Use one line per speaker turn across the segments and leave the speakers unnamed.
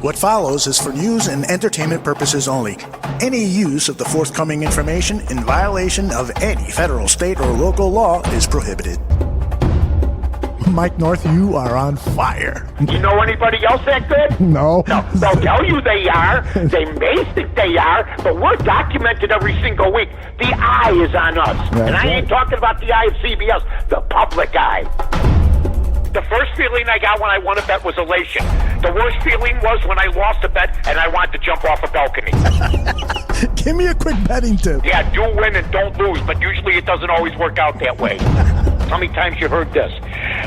What follows is for news and entertainment purposes only. Any use of the forthcoming information in violation of any federal, state, or local law is prohibited. Mike North, you are on fire.
You know anybody else that good?
No.
No, they'll tell you they are. They may think they are, but we're documented every single week. The eye is on us.
That's
and I
right.
ain't talking about the eye of CBS, the public eye. The first feeling I got when I won a bet was elation. The worst feeling was when I lost a bet and I wanted to jump off a balcony.
Give me a quick betting tip.
Yeah, do win and don't lose, but usually it doesn't always work out that way. How many times you heard this?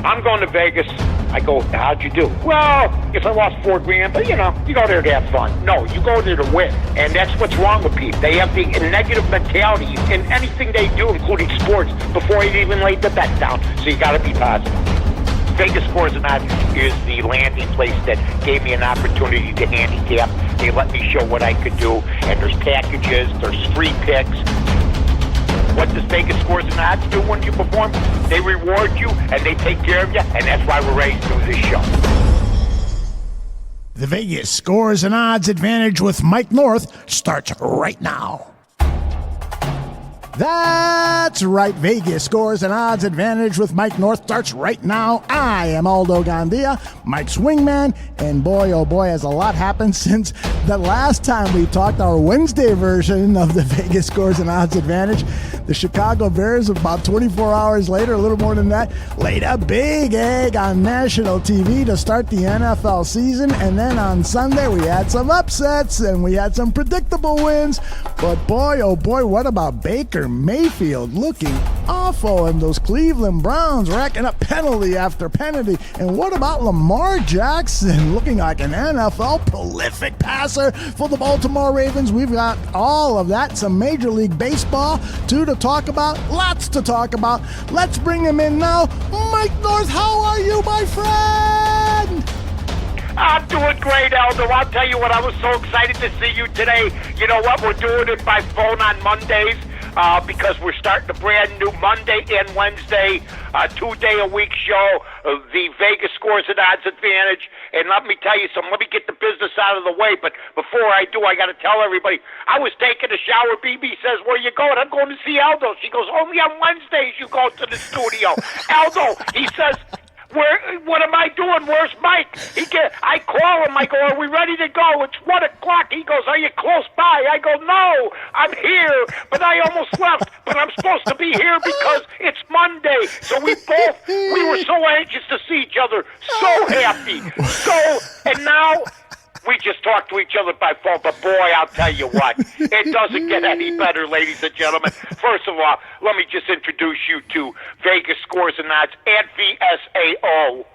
I'm going to Vegas. I go, how'd you do? Well, if I lost $4,000, but you go there to have fun. No, you go there to win. And that's what's wrong with people. They have the negative mentality in anything they do, including sports, before they even laid the bet down. So you got to be positive. Vegas Scores and Odds is the landing place that gave me an opportunity to handicap. They let me show what I could do, and there's packages, there's free picks. What does Vegas Scores and Odds do when you perform? They reward you, and they take care of you, and that's why we're ready to do this show.
The Vegas Scores and Odds Advantage with Mike North starts right now. That's right, Vegas Scores and Odds Advantage with Mike North starts right now. I am Aldo Gandia, Mike's wingman, and boy, oh boy, has a lot happened since the last time we talked, our Wednesday version of the Vegas Scores and Odds Advantage. The Chicago Bears, about 24 hours later, a little more than that, laid a big egg on national TV to start the NFL season, and then on Sunday we had some upsets and we had some predictable wins, but boy, oh boy, what about Baker Mayfield looking awful, and those Cleveland Browns racking up penalty after penalty? And what about Lamar Jackson looking like an NFL prolific passer for the Baltimore Ravens? We've got all of that, some Major League Baseball too to talk about, lots to talk about. Let's bring him in now. Mike North, how are you, my friend?
I'm doing great, Aldo. I'll tell you what, I was so excited to see you today. You know what? We're doing it by phone on Mondays. Because we're starting a brand new Monday and Wednesday, 2-day-a-week show, the Vegas Scores and Odds Advantage. And let me tell you something. Let me get the business out of the way. But before I do, I got to tell everybody, I was taking a shower. BB says, where you going? I'm going to see Aldo. She goes, only on Wednesdays you go to the studio. Aldo, he says, what am I doing? Where's Mike? I call him. I go, are we ready to go? It's 1 o'clock. He goes, are you close by? I go, no, I'm here, but I almost left. But I'm supposed to be here because it's Monday. So we were so anxious to see each other, so happy. And now we just talk to each other by phone, but boy, I'll tell you what, it doesn't get any better, ladies and gentlemen. First of all, let me just introduce you to Vegas Scores and Odds at VSAO.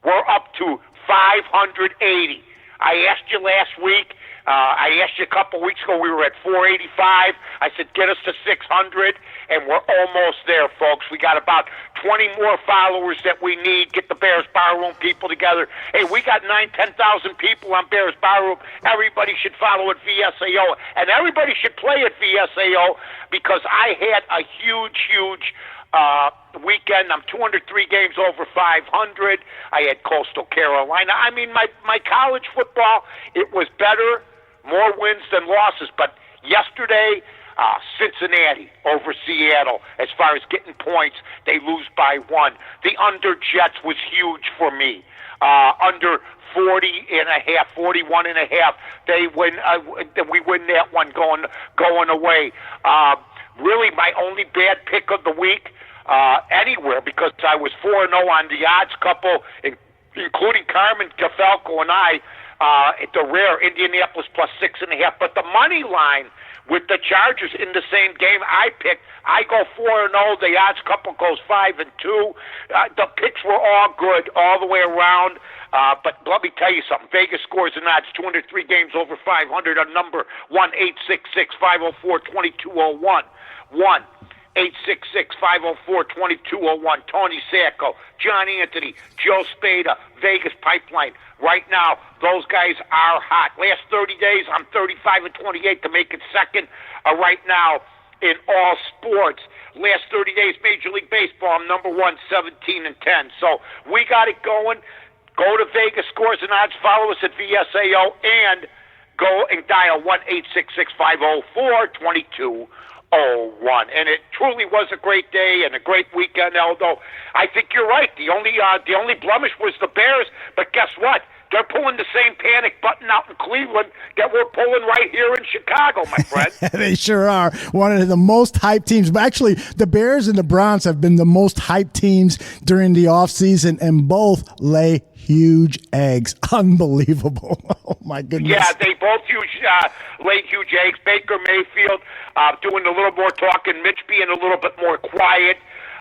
We're up to 580. I asked you last week. I asked you a couple weeks ago. We were at 485. I said, get us to 600, and we're almost there, folks. We got about 20 more followers that we need. Get the Bears Barroom people together. Hey, we got 10,000 people on Bears Barroom. Everybody should follow at VSAO, and everybody should play at VSAO because I had a huge weekend. I'm 203 games over 500. I had Coastal Carolina. I mean, my college football, it was better, more wins than losses. But yesterday, Cincinnati over Seattle. As far as getting points, they lose by 1. The under Jets was huge for me. Under 40.5, 41.5. They win. We win that one going away. Really, my only bad pick of the week anywhere, because I was 4-0 on the odds couple, including Carmen Cafalco and I. At the rare Indianapolis plus 6.5, but the money line with the Chargers in the same game I picked, I go 4-0. The odds couple goes 5-2. The picks were all good all the way around. But let me tell you something. Vegas Scores and Odds, 203 games over 500. A number 1-866-504-2201. 1-866-504-2201. Tony Sacco, John Anthony, Joe Spada, Vegas Pipeline. Right now, those guys are hot. Last 30 days, I'm 35-28 to make it second right now in all sports. Last 30 days, Major League Baseball, I'm number 1, 17-10. So we got it going. Go to Vegas Scores and Odds. Follow us at VSAO and go and dial 1-866-504-2201. And it truly was a great day and a great weekend, Aldo. I think you're right. The only blemish was the Bears, but guess what? They're pulling the same panic button out in Cleveland that we're pulling right here in Chicago, my friend.
They sure are. One of the most hyped teams. But actually, the Bears and the Browns have been the most hyped teams during the offseason, and both lay huge eggs. Unbelievable. Oh, my goodness.
Yeah, they both laid huge eggs. Baker Mayfield doing a little more talking, Mitch being a little bit more quiet.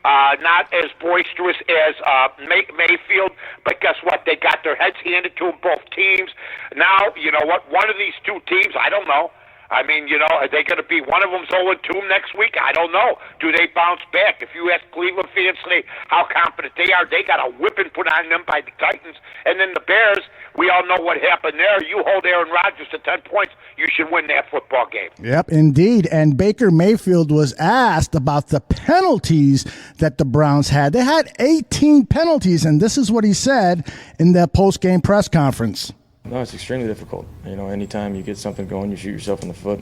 Not as boisterous as Mayfield, but guess what? They got their heads handed to them, both teams. Now, you know what? One of these two teams, I don't know. I mean, you know, are they going to be one of them's 0-2 next week? I don't know. Do they bounce back? If you ask Cleveland fans today how confident they are, they got a whipping put on them by the Titans. And then the Bears, we all know what happened there. You hold Aaron Rodgers to 10 points, you should win that football game.
Yep, indeed. And Baker Mayfield was asked about the penalties that the Browns had. They had 18 penalties, and this is what he said in the post-game press conference.
No, it's extremely difficult. You know, anytime you get something going, you shoot yourself in the foot.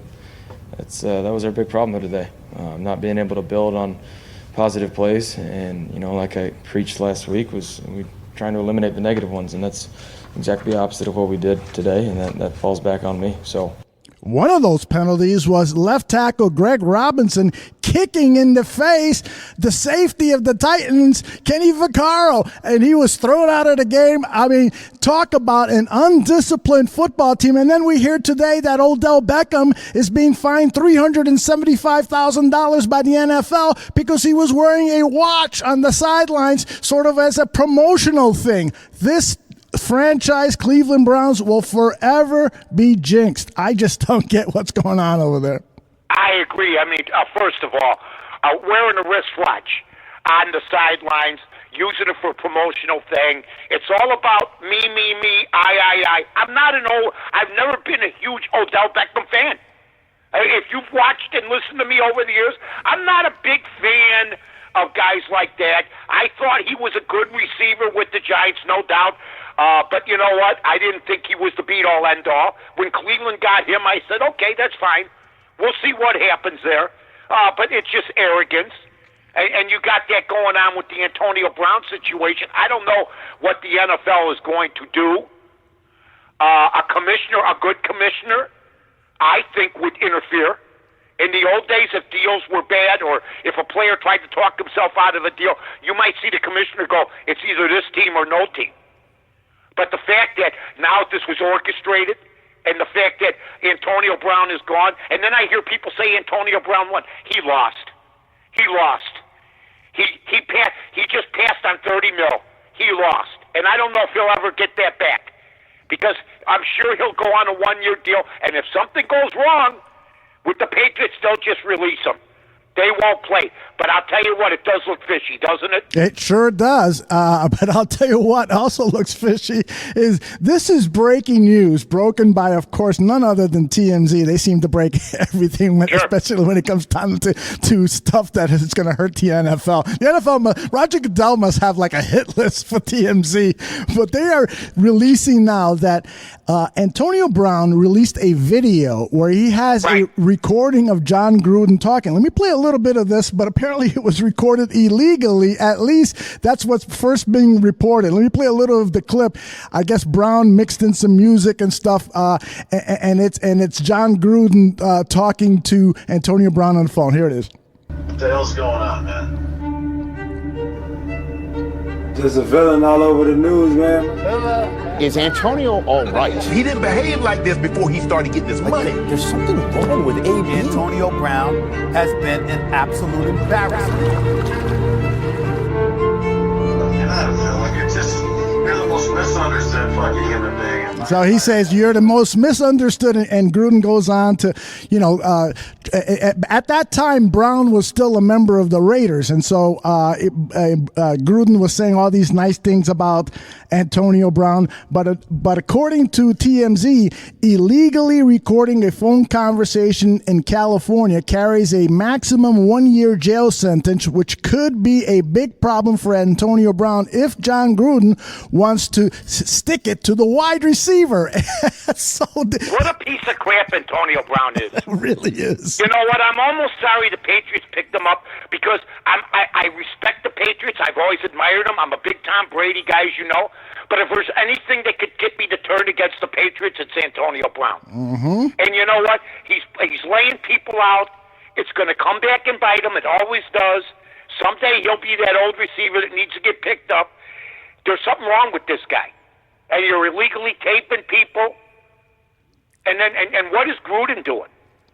That was our big problem today. Not being able to build on positive plays, and you know, like I preached last week, was we trying to eliminate the negative ones, and that's exactly the opposite of what we did today, and that falls back on me. So.
One of those penalties was left tackle Greg Robinson kicking in the face the safety of the Titans, Kenny Vaccaro, and he was thrown out of the game. I mean, talk about an undisciplined football team. And then we hear today that Odell Beckham is being fined $375,000 by the NFL because he was wearing a watch on the sidelines, sort of as a promotional thing. This franchise Cleveland Browns will forever be jinxed. I just don't get what's going on over there.
I agree. I mean, first of all, wearing a wristwatch on the sidelines, using it for a promotional thing. It's all about me, I. I've never been a huge Odell Beckham fan. If you've watched and listened to me over the years, I'm not a big fan of guys like that. I thought he was a good receiver with the Giants, no doubt. But you know what? I didn't think he was the be-all, end-all. When Cleveland got him, I said, okay, that's fine. We'll see what happens there. But it's just arrogance. And you got that going on with the Antonio Brown situation. I don't know what the NFL is going to do. A good commissioner, I think, would interfere. In the old days, if deals were bad or if a player tried to talk himself out of a deal, you might see the commissioner go, it's either this team or no team. But the fact that now this was orchestrated and the fact that Antonio Brown is gone, and then I hear people say Antonio Brown won. He lost. He just passed on $30 million. He lost. And I don't know if he'll ever get that back because I'm sure he'll go on a one-year deal, and if something goes wrong with the Patriots, they'll just release him. They won't play. But I'll tell you what, it does look fishy, doesn't it?
It sure does. But I'll tell you what also looks fishy is this is breaking news, broken by, of course, none other than TMZ. They seem to break everything, especially when it comes time to stuff that is going to hurt the NFL. The NFL, Roger Goodell must have like a hit list for TMZ. But they are releasing now that Antonio Brown released a video where he has a recording of John Gruden talking. Let me play a little bit of this, but apparently it was recorded illegally. At least that's what's first being reported. Let me play a little of the clip. I guess Brown mixed in some music and stuff, and it's John Gruden talking to Antonio Brown on the phone. Here it is.
What the hell's going on, man? There's a villain all over the news, man.
Is Antonio all right?
He didn't behave like this before he started getting his money.
There's something wrong with AB.
Antonio Brown has been an absolute embarrassment.
And I feel like you're the most misunderstood
100% fucking human being.
So he says you're the most misunderstood, and Gruden goes on to, at that time Brown was still a member of the Raiders, and so Gruden was saying all these nice things about Antonio Brown, but according to TMZ, illegally recording a phone conversation in California carries a maximum 1-year jail sentence, which could be a big problem for Antonio Brown if John Gruden wants to stick it to the wide receiver.
What a piece of crap Antonio Brown is.
It really is.
You know what? I'm almost sorry the Patriots picked him up because I respect the Patriots. I've always admired them. I'm a big Tom Brady guy, as you know. But if there's anything that could get me to turn against the Patriots, it's Antonio Brown.
Mm-hmm.
And you know what? He's laying people out. It's going to come back and bite him. It always does. Someday he'll be that old receiver that needs to get picked up. There's something wrong with this guy. And you're illegally taping people. And what is Gruden doing?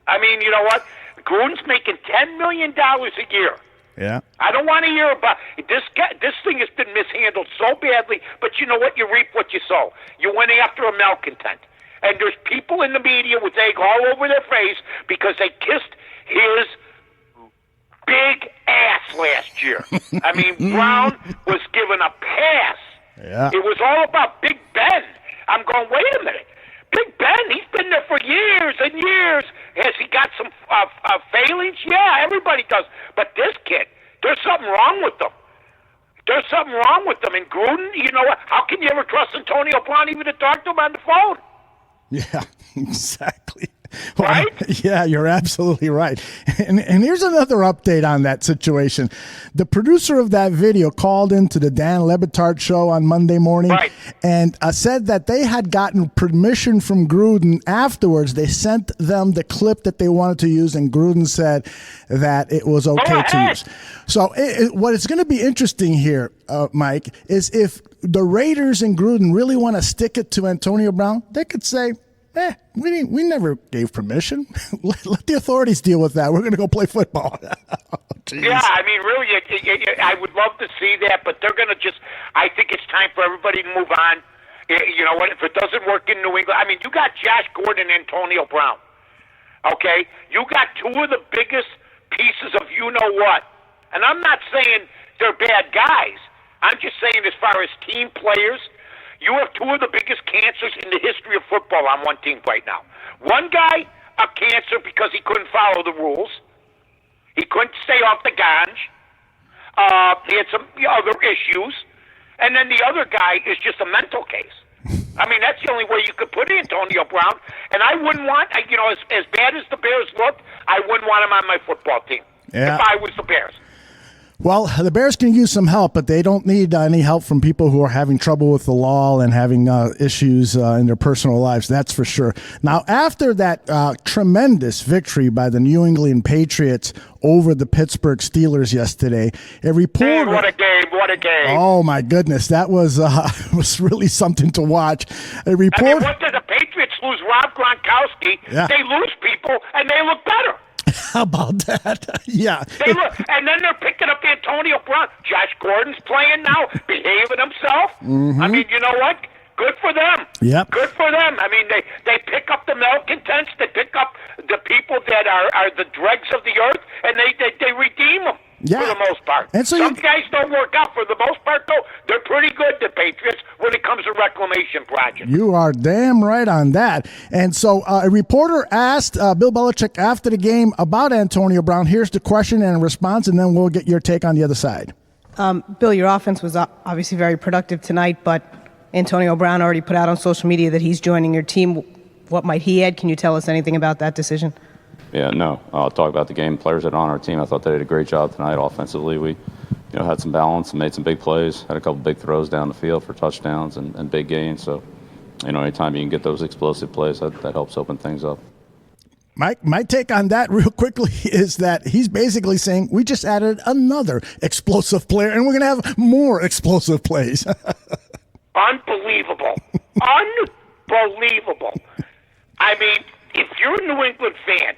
I mean, you know what? Gruden's making $10 million a year.
Yeah.
I don't want to hear about this guy. This thing has been mishandled so badly, but you know what? You reap what you sow. You went after a malcontent. And there's people in the media with egg all over their face because they kissed his big ass last year. I mean, Brown was given a pass.
Yeah.
It was all about Big Ben. I'm going, wait a minute. Big Ben, he's been there for years and years. Has he got some failings? Yeah, everybody does. But this kid, there's something wrong with him. There's something wrong with him. And Gruden, you know what? How can you ever trust Antonio Brown even to talk to him on the phone?
Yeah, exactly. Well,
Right?
Yeah, you're absolutely right. And here's another update on that situation. The producer of that video called into the Dan Lebitard show on Monday morning and said that they had gotten permission from Gruden afterwards. They sent them the clip that they wanted to use, and Gruden said that it was okay to use. So what is going to be interesting here, Mike, is if the Raiders and Gruden really want to stick it to Antonio Brown, they could say, we never gave permission. Let the authorities deal with that. We're going to go play football.
Yeah, I mean, really, I would love to see that, but they're going to I think it's time for everybody to move on. You know what? If it doesn't work in New England, I mean, you got Josh Gordon and Antonio Brown. Okay? You got two of the biggest pieces of you-know-what. And I'm not saying they're bad guys. I'm just saying as far as team players, you have two of the biggest cancers in the history of football on one team right now. One guy, a cancer because he couldn't follow the rules. He couldn't stay off the ganj. He had some other issues. And then the other guy is just a mental case. I mean, that's the only way you could put Antonio Brown. And I wouldn't want, as bad as the Bears looked, I wouldn't want him on my football team if I was the Bears.
Well, the Bears can use some help, but they don't need any help from people who are having trouble with the law and having issues in their personal lives. That's for sure. Now, after that tremendous victory by the New England Patriots over the Pittsburgh Steelers yesterday, a reporter...
What a game, what a game.
Oh, my goodness. That was was really something to watch. A reporter...
I mean, what did the Patriots lose? Rob Gronkowski.
Yeah.
They lose people, and they look better.
How about that? Yeah.
They look, and then they're picking up Antonio Brown. Josh Gordon's playing now, behaving himself.
Mm-hmm.
I mean, you know what? Good for them.
Yep.
Good for them. I mean, they pick up the malcontents. They pick up the people that are the dregs of the earth, and they redeem them.
Yeah.
For the most part.
And so
some guys don't work out. For the most part, though, they're pretty good, the Patriots, when it comes to reclamation projects.
You are damn right on that. And so a reporter asked Bill Belichick after the game about Antonio Brown. Here's the question and response, and then we'll get your take on the other side.
Bill, your offense was obviously very productive tonight, but Antonio Brown already put out on social media that he's joining your team. What might he add? Can you tell us anything about that decision?
Yeah, no. I'll talk about the game. Players that are on our team, I thought they did a great job tonight offensively. We had some balance and made some big plays, had a couple big throws down the field for touchdowns and big gains. So, anytime you can get those explosive plays, that helps open things up.
Mike, my take on that real quickly is that he's basically saying we just added another explosive player, and we're going to have more explosive plays.
Unbelievable. Unbelievable. I mean, if you're a New England fan,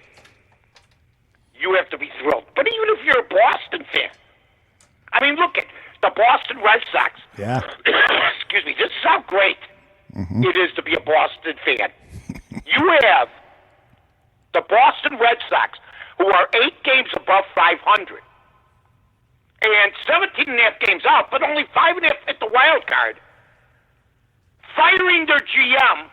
you have to be thrilled. But even if you're a Boston fan, I mean, look at the Boston Red Sox.
Yeah.
Excuse me. This is how great it is to be a Boston fan. You have the Boston Red Sox, who are 8 games above 500, and 17.5 games out, but only 5.5 at the wild card, firing their GM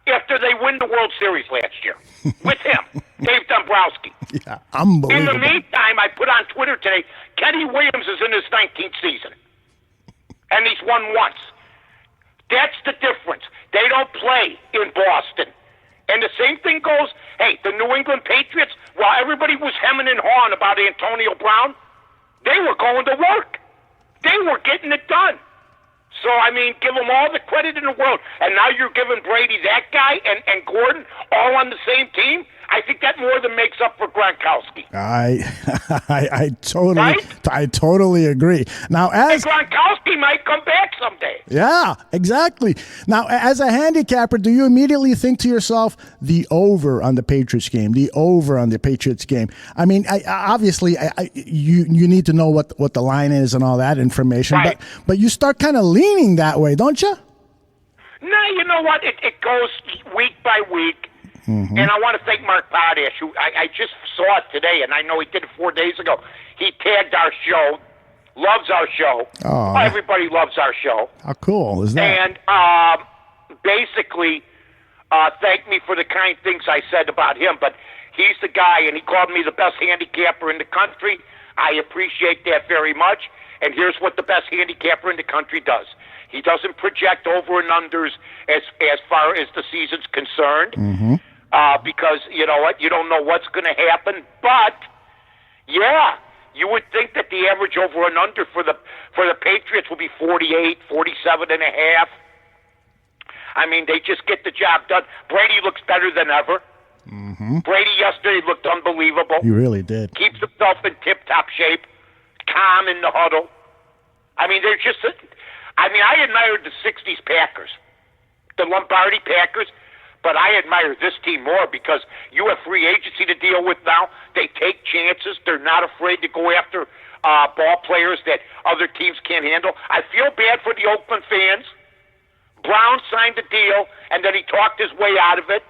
after they win the World Series last year with him, Dave Dombrowski.
Yeah, unbelievable.
In the meantime, I put on Twitter today, Kenny Williams is in his 19th season, and he's won once. That's the difference. They don't play in Boston. And the same thing goes, hey, the New England Patriots, while everybody was hemming and hawing about Antonio Brown, they were going to work. They were getting it done. So, I mean, give them all the credit in the world. And now you're giving Brady that guy and Gordon all on the same team? I think that more than makes up for Gronkowski.
I totally agree. Now,
and Gronkowski might come back someday.
Yeah, exactly. Now, as a handicapper, do you immediately think to yourself, the over on the Patriots game, the over on the Patriots game? I mean, obviously, you need to know what the line is and all that information,
right.
but you start kind of leaning that way, don't you?
No, you know what? It goes week by week. And I want to thank Mark Padres, who I just saw it today, and I know he did it 4 days ago. He tagged our show, loves our show.
Oh,
everybody loves our show.
How cool is that?
And basically thanked me for the kind things I said about him. But he's the guy, and he called me the best handicapper in the country. I appreciate that very much. And here's what the best handicapper in the country does. He doesn't project over and unders as far as the season's concerned. Because, you know what, you don't know what's going to happen. But, yeah, you would think that the average over and under for the Patriots will be 48, 47 and a half. I mean, they just get the job done. Brady looks better than ever. Brady yesterday looked unbelievable.
He really did.
Keeps himself in tip-top shape, calm in the huddle. I mean, they're just... I admired the 60s Packers, the Lombardi Packers, but I admire this team more because you have free agency to deal with now. They take chances. They're not afraid to go after ball players that other teams can't handle. I feel bad for the Oakland fans. Brown signed a deal, and then he talked his way out of it.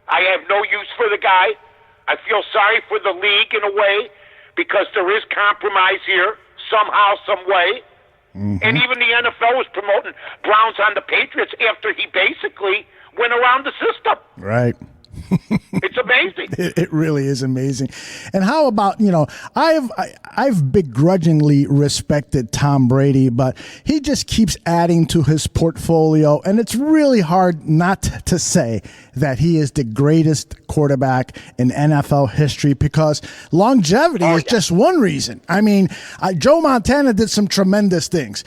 I have no use for the guy. I feel sorry for the league in a way because there is compromise here somehow, some way. And even the NFL was promoting Browns on the Patriots after he basically went around the system.
Right.
It's amazing.
It really is amazing. And how about, I've begrudgingly respected Tom Brady, but he just keeps adding to his portfolio, and it's really hard not to say that he is the greatest quarterback in NFL history because longevity is just one reason. I mean, Joe Montana did some tremendous things.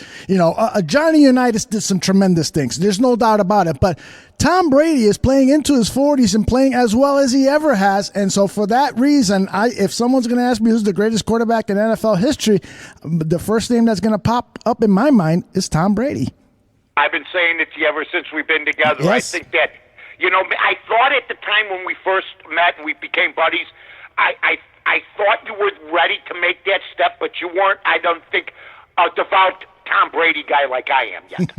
Johnny Unitas did some tremendous things. There's no doubt about it, but Tom Brady is playing into his 40s and playing as well as he ever has. And so for that reason, if someone's going to ask me who's the greatest quarterback in NFL history, the first name that's going to pop up in my mind is Tom Brady.
I've been saying it to you ever since we've been together.
Yes.
I think that, I thought at the time when we first met and we became buddies, I thought you were ready to make that step, but you weren't, I don't think, a devout Tom Brady guy like I am yet.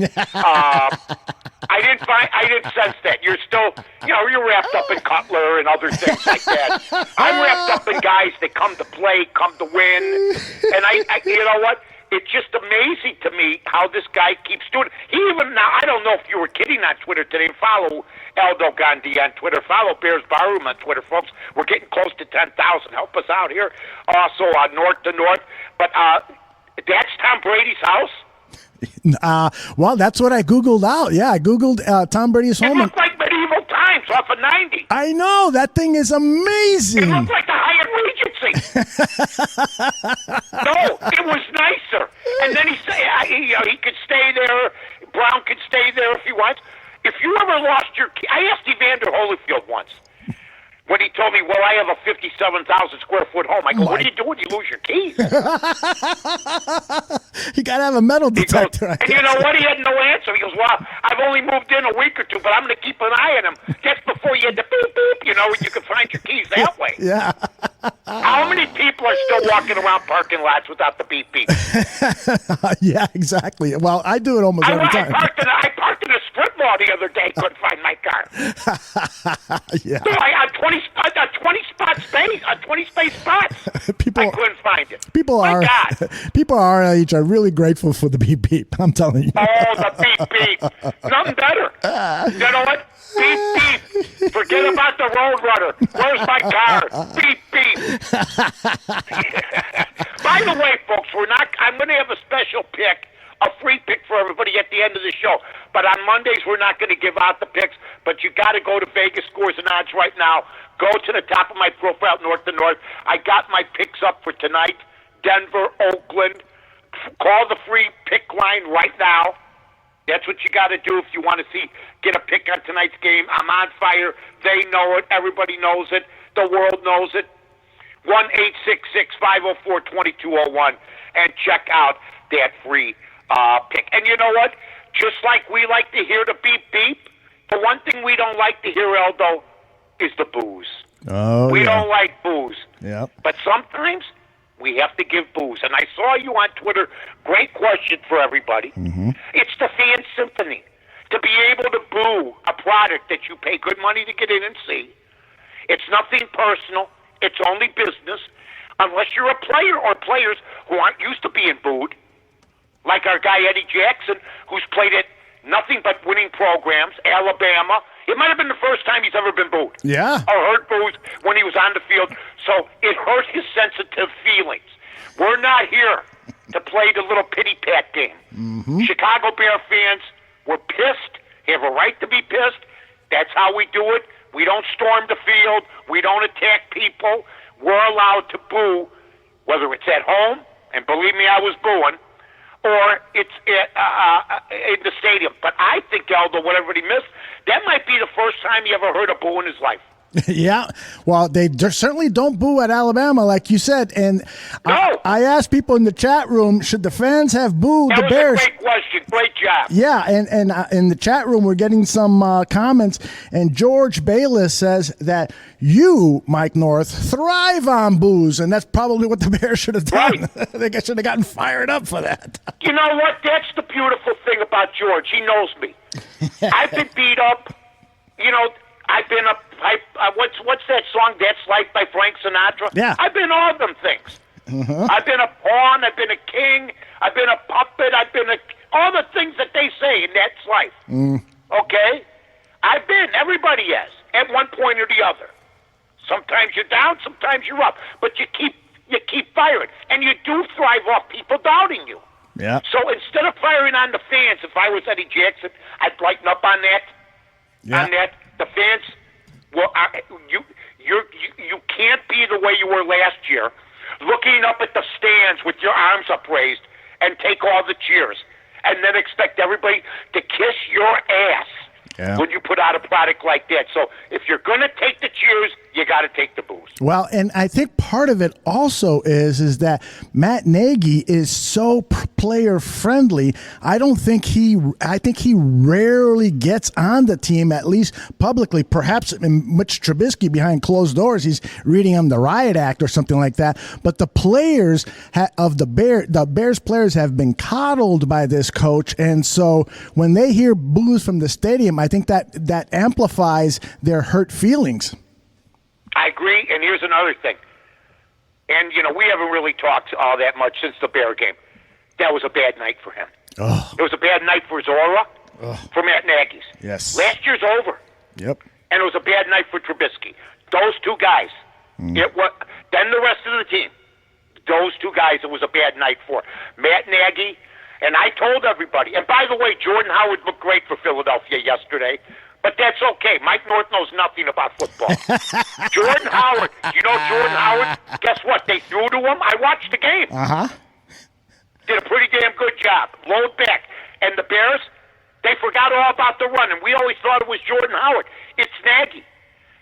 I didn't sense that. You're still, you're wrapped up in Cutler and other things like that. I'm wrapped up in guys that come to play, come to win. And I you know what? It's just amazing to me how this guy keeps doing it. He even now, I don't know if you were kidding on Twitter today. Follow Aldo Gandhi on Twitter. Follow Bears Barroom on Twitter, folks. We're getting close to 10,000. Help us out here. Also, north to north. But that's Tom Brady's house?
Well, that's what I Googled out. Yeah, I Googled Tom Brady's home.
It looked like medieval times off of 90.
I know. That thing is amazing.
It looked like the Hyatt Regency. No, it was nicer. And then he could stay there. Brown could stay there if he wants. If you ever lost your key, I asked Evander Holyfield once when he told me, well, I have a 57,000 square foot home. I go, what do you do when you lose your keys?
You got to have a metal detector.
And you know what? He had no answer. He goes, well, I've only moved in a week or two, but I'm going to keep an eye on him. That's before you had the beep, beep, you could find your keys that way.
Yeah.
How many people are still walking around parking lots without the beep, beep?
Yeah, exactly. Well, I do it almost every time.
I parked in a strip mall the other day. couldn't find my car.
Yeah.
So I had 20 space spots. I couldn't find it.
People
my God.
People our age are really grateful for the beep beep. I'm telling you.
Oh, the beep beep. Nothing better. You know what? Beep beep. Forget about the Roadrunner. Where's my car? Beep beep. By the way, folks, I'm going to have a special pick, a free pick for everybody at the end of the show. But on Mondays, we're not going to give out the picks. But you got to go to Vegas Scores and Odds right now. Go to the top of my profile, North to North. I got my picks up for tonight. Denver, Oakland. Call the free pick line right now. That's what you got to do if you want to get a pick on tonight's game. I'm on fire. They know it. Everybody knows it. The world knows it. 1-866-504-2201 and check out that free pick. And you know what? Just like we like to hear the beep beep, the one thing we don't like to hear, Eldo, is the booze.
Oh,
we don't like booze.
Yep.
But sometimes we have to give booze. And I saw you on Twitter. Great question for everybody.
Mm-hmm.
It's the fan symphony. To be able to boo a product that you pay good money to get in and see. It's nothing personal. It's only business. Unless you're a player or players who aren't used to being booed. Like our guy Eddie Jackson, who's played at nothing but winning programs, Alabama. It might have been the first time he's ever been booed.
Yeah.
Or heard booed when he was on the field. So it hurt his sensitive feelings. We're not here to play the little pity-pat game.
Mm-hmm.
Chicago Bear fans were pissed. Have a right to be pissed. That's how we do it. We don't storm the field. We don't attack people. We're allowed to boo, whether it's at home, and believe me, I was booing, or it's in the stadium. But I think, Aldo, what everybody missed, that might be the first time he ever heard a boo in his life.
Yeah, well, they certainly don't boo at Alabama, like you said. And
No.
I asked people in the chat room, should the fans have booed the
That was
Bears?
a great question. Great job.
Yeah, and in the chat room, we're getting some comments. And George Bayless says that you, Mike North, thrive on boos. And that's probably what the Bears should have done.
Right.
They should have gotten fired up for that.
You know what? That's the beautiful thing about George. He knows me. I've been beat up. You know, I've been a what's that song? That's Life by Frank Sinatra.
Yeah.
I've been all them things.
Uh-huh.
I've been a pawn. I've been a king. I've been a puppet. I've been all the things that they say in That's Life. Okay, I've been. Everybody has at one point or the other. Sometimes you're down. Sometimes you're up. But you keep firing, and you do thrive off people doubting you.
Yeah.
So instead of firing on the fans, if I was Eddie Jackson, I'd lighten up on that.
Yeah.
On that, the fans. Well, you can't be the way you were last year, looking up at the stands with your arms upraised and take all the cheers, and then expect everybody to kiss your ass when you put out a product like that. So if you're going to take the cheers, you got to take the boos.
Well, and I think part of it also is that Matt Nagy is so player friendly. I think he rarely gets on the team, at least publicly. Perhaps in Mitch Trubisky behind closed doors, he's reading him the riot act or something like that. But the players of the Bears players have been coddled by this coach, and so when they hear boos from the stadium, I think that amplifies their hurt feelings.
I agree, and here's another thing. And, you know, we haven't really talked all that much since the Bear game. That was a bad night for him.
Oh.
It was a bad night for Zora, for Matt Nagy's.
Yes.
Last year's over.
Yep.
And it was a bad night for Trubisky. Those two guys. Then the rest of the team. Those two guys, it was a bad night for. Matt Nagy, and I told everybody. And by the way, Jordan Howard looked great for Philadelphia yesterday. But that's okay. Mike North knows nothing about football. Jordan Howard. You know Jordan Howard? Guess what? They threw to him. I watched the game.
Uh-huh.
Did a pretty damn good job. Load back. And the Bears, they forgot all about the run. And we always thought it was Jordan Howard. It's Nagy.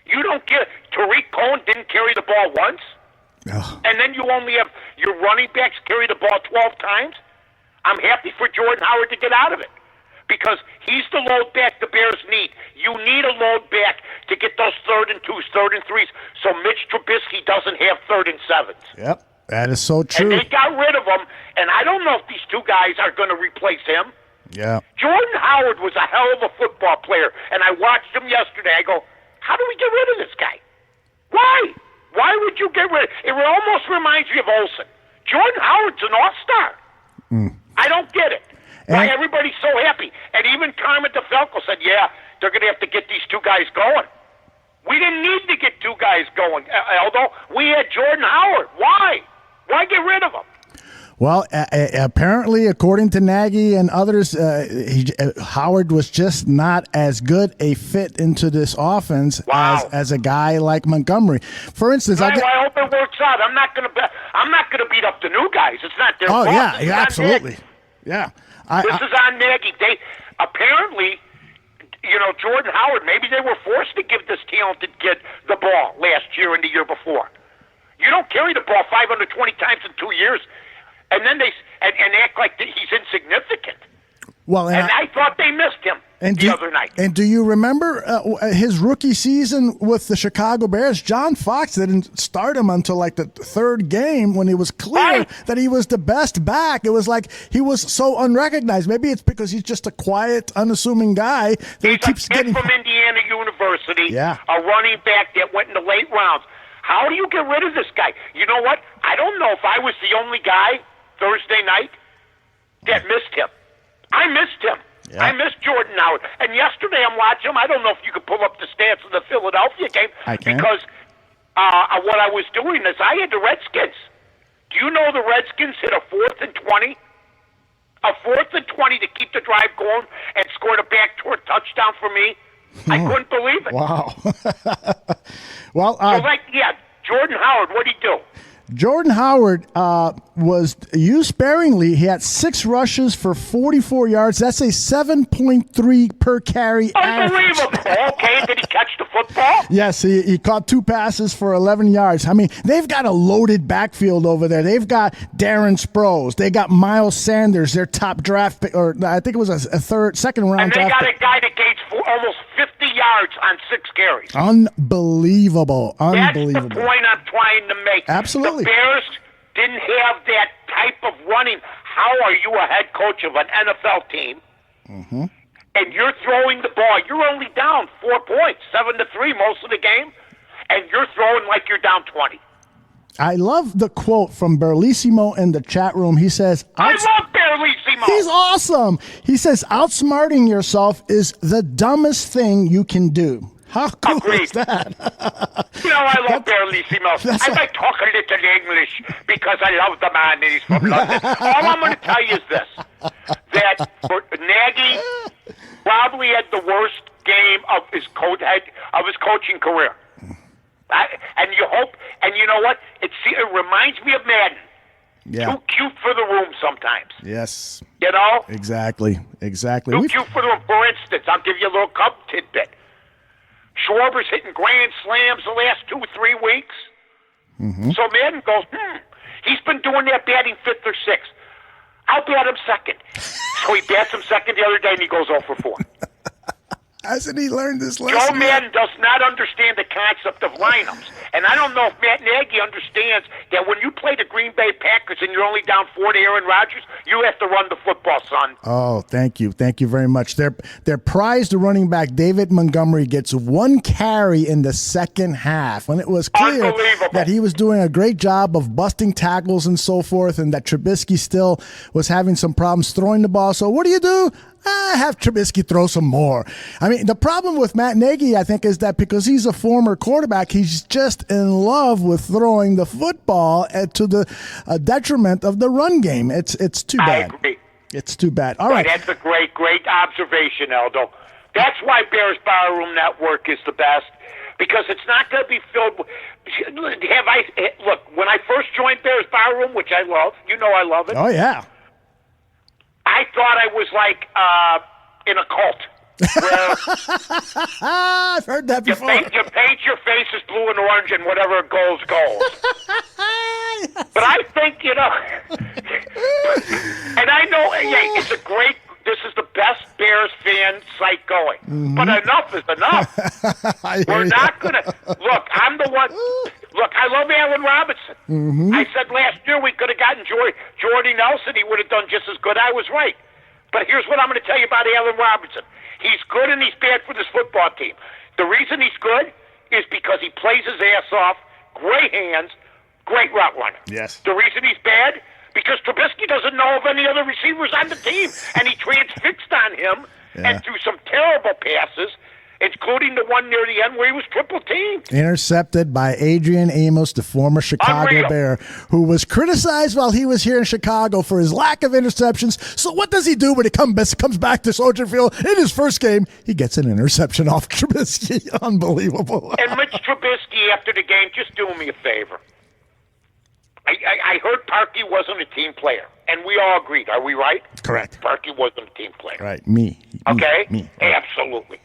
You don't get Tariq Cohen didn't carry the ball once.
Oh.
And then you only have your running backs carry the ball 12 times. I'm happy for Jordan Howard to get out of it. Because he's the load back the Bears need. You need a load back to get those 3rd and 2s, 3rd and 3s, so Mitch Trubisky doesn't have 3rd and 7s.
Yep, that is so true.
And they got rid of him, and I don't know if these two guys are going to replace him.
Yeah.
Jordan Howard was a hell of a football player, and I watched him yesterday. I go, how do we get rid of this guy? Why? Why would you get rid of it? It almost reminds me of Olsen. Jordan Howard's an all-star. I don't get it. Why everybody's so happy. And even Carmen DeFalco said, yeah, they're going to have to get these two guys going. We didn't need to get two guys going, Aldo. We had Jordan Howard. Why? Why get rid of him?
Well, apparently, according to Nagy and others, Howard was just not as good a fit into this offense as a guy like Montgomery. For instance,
I hope it works out. I'm not going to beat up the new guys. It's not their fault.
Oh yeah, absolutely. Yeah.
This is on Nagy. They apparently, Jordan Howard. Maybe they were forced to give this talented kid the ball last year and the year before. You don't carry the ball 520 times in 2 years. And then they act like he's insignificant.
Well,
and I thought they missed him the other night.
And do you remember his rookie season with the Chicago Bears? John Fox didn't start him until like the third game when it was clear that he was the best back. It was like he was so unrecognized. Maybe it's because he's just a quiet, unassuming guy that he keeps getting
from Indiana University.
Yeah.
A running back that went in the late rounds. How do you get rid of this guy? You know what? I don't know if I was the only guy Thursday night that missed him. I missed him. Yeah. I missed Jordan Howard. And yesterday I'm watching him. I don't know if you could pull up the stats of the Philadelphia game.
I can.
Because what I was doing is I had the Redskins. Do you know the Redskins hit a 4th and 20? A 4th and 20 to keep the drive going and scored a backdoor touchdown for me? I couldn't believe it.
Wow. Well,
Jordan Howard, what'd he do?
Jordan Howard was used sparingly. He had 6 rushes for 44 yards. That's a 7.3 per carry average.
Unbelievable. Okay, did he catch the football?
Yes, he caught 2 passes for 11 yards. I mean, they've got a loaded backfield over there. They've got Darren Sproles. They got Miles Sanders, their top draft pick, or I think it was a second round draft pick.
And they got a guy that gains almost 50 yards on 6 carries.
Unbelievable.
That's the point I'm trying to make.
Absolutely.
The Bears didn't have that type of running. How are you a head coach of an NFL team?
Mm-hmm.
And you're throwing the ball. You're only down 4 points, 7-3 most of the game, and you're throwing like you're down 20.
I love the quote from Berlissimo in the chat room. He says,
I love Berlissimo.
He's awesome. He says, outsmarting yourself is the dumbest thing you can do. How cool is that?
I love Berlissimo. I like talking a little English because I love the man and he's from London. All I'm going to tell you is this, that Nagy probably had the worst game of his coaching career. And you hope, and you know what? It reminds me of Madden.
Yeah.
Too cute for the room sometimes.
Yes.
You know?
Exactly.
Too cute for the room. For instance, I'll give you a little Cub tidbit. Schwarber's hitting grand slams the last 2-3 weeks.
Mm-hmm.
So Madden goes, he's been doing that batting 5th or 6th. I'll bat him second. So he bats him second the other day and he goes 0 for 4.
Hasn't he learned this lesson?
Joe Madden does not understand the concept of lineups. And I don't know if Matt Nagy understands that when you play the Green Bay Packers and you're only down 4 to Aaron Rodgers, you have to run the football, son.
Oh, thank you. Thank you very much. Their prized running back, David Montgomery, gets 1 carry in the second half when it was clear that he was doing a great job of busting tackles and so forth, and that Trubisky still was having some problems throwing the ball. So what do? Have Trubisky throw some more. I mean, the problem with Matt Nagy, I think, is that because he's a former quarterback, he's just in love with throwing the football to the detriment of the run game. It's too bad.
I agree.
It's too bad. All right.
That's a great observation, Aldo. That's why Bears Barroom Network is the best, because it's not going to be filled with... Look, when I first joined Bears Barroom, which I love, I love it.
Oh, yeah.
I thought I was like in a cult. Where
I've heard that before.
You paint your faces blue and orange, and whatever goes. Yes. But I think, and I know, it's a great, this is the best Bears fan site going. Mm-hmm. But enough is enough. We're not going to, I'm the one, I love Allen Robinson.
Mm-hmm.
I said last year we could have gotten Jordy Nelson. He would have done just as good. I was right. But here's what I'm going to tell you about Allen Robinson. He's good and he's bad for this football team. The reason he's good is because he plays his ass off, great hands, great route runner.
Yes.
The reason he's bad, because Trubisky doesn't know of any other receivers on the team, and he transfixed on him and threw some terrible passes, including the one near the end where he was triple teamed.
Intercepted by Adrian Amos, the former Chicago Bear, who was criticized while he was here in Chicago for his lack of interceptions. So what does he do when he comes back to Soldier Field? In his first game, he gets an interception off Trubisky. Unbelievable.
And Mitch Trubisky, after the game, just do me a favor. I heard Parkey wasn't a team player, and we all agreed. Are we right?
Correct.
Parkey wasn't a team player.
Right. Me.
Okay?
Me.
Absolutely.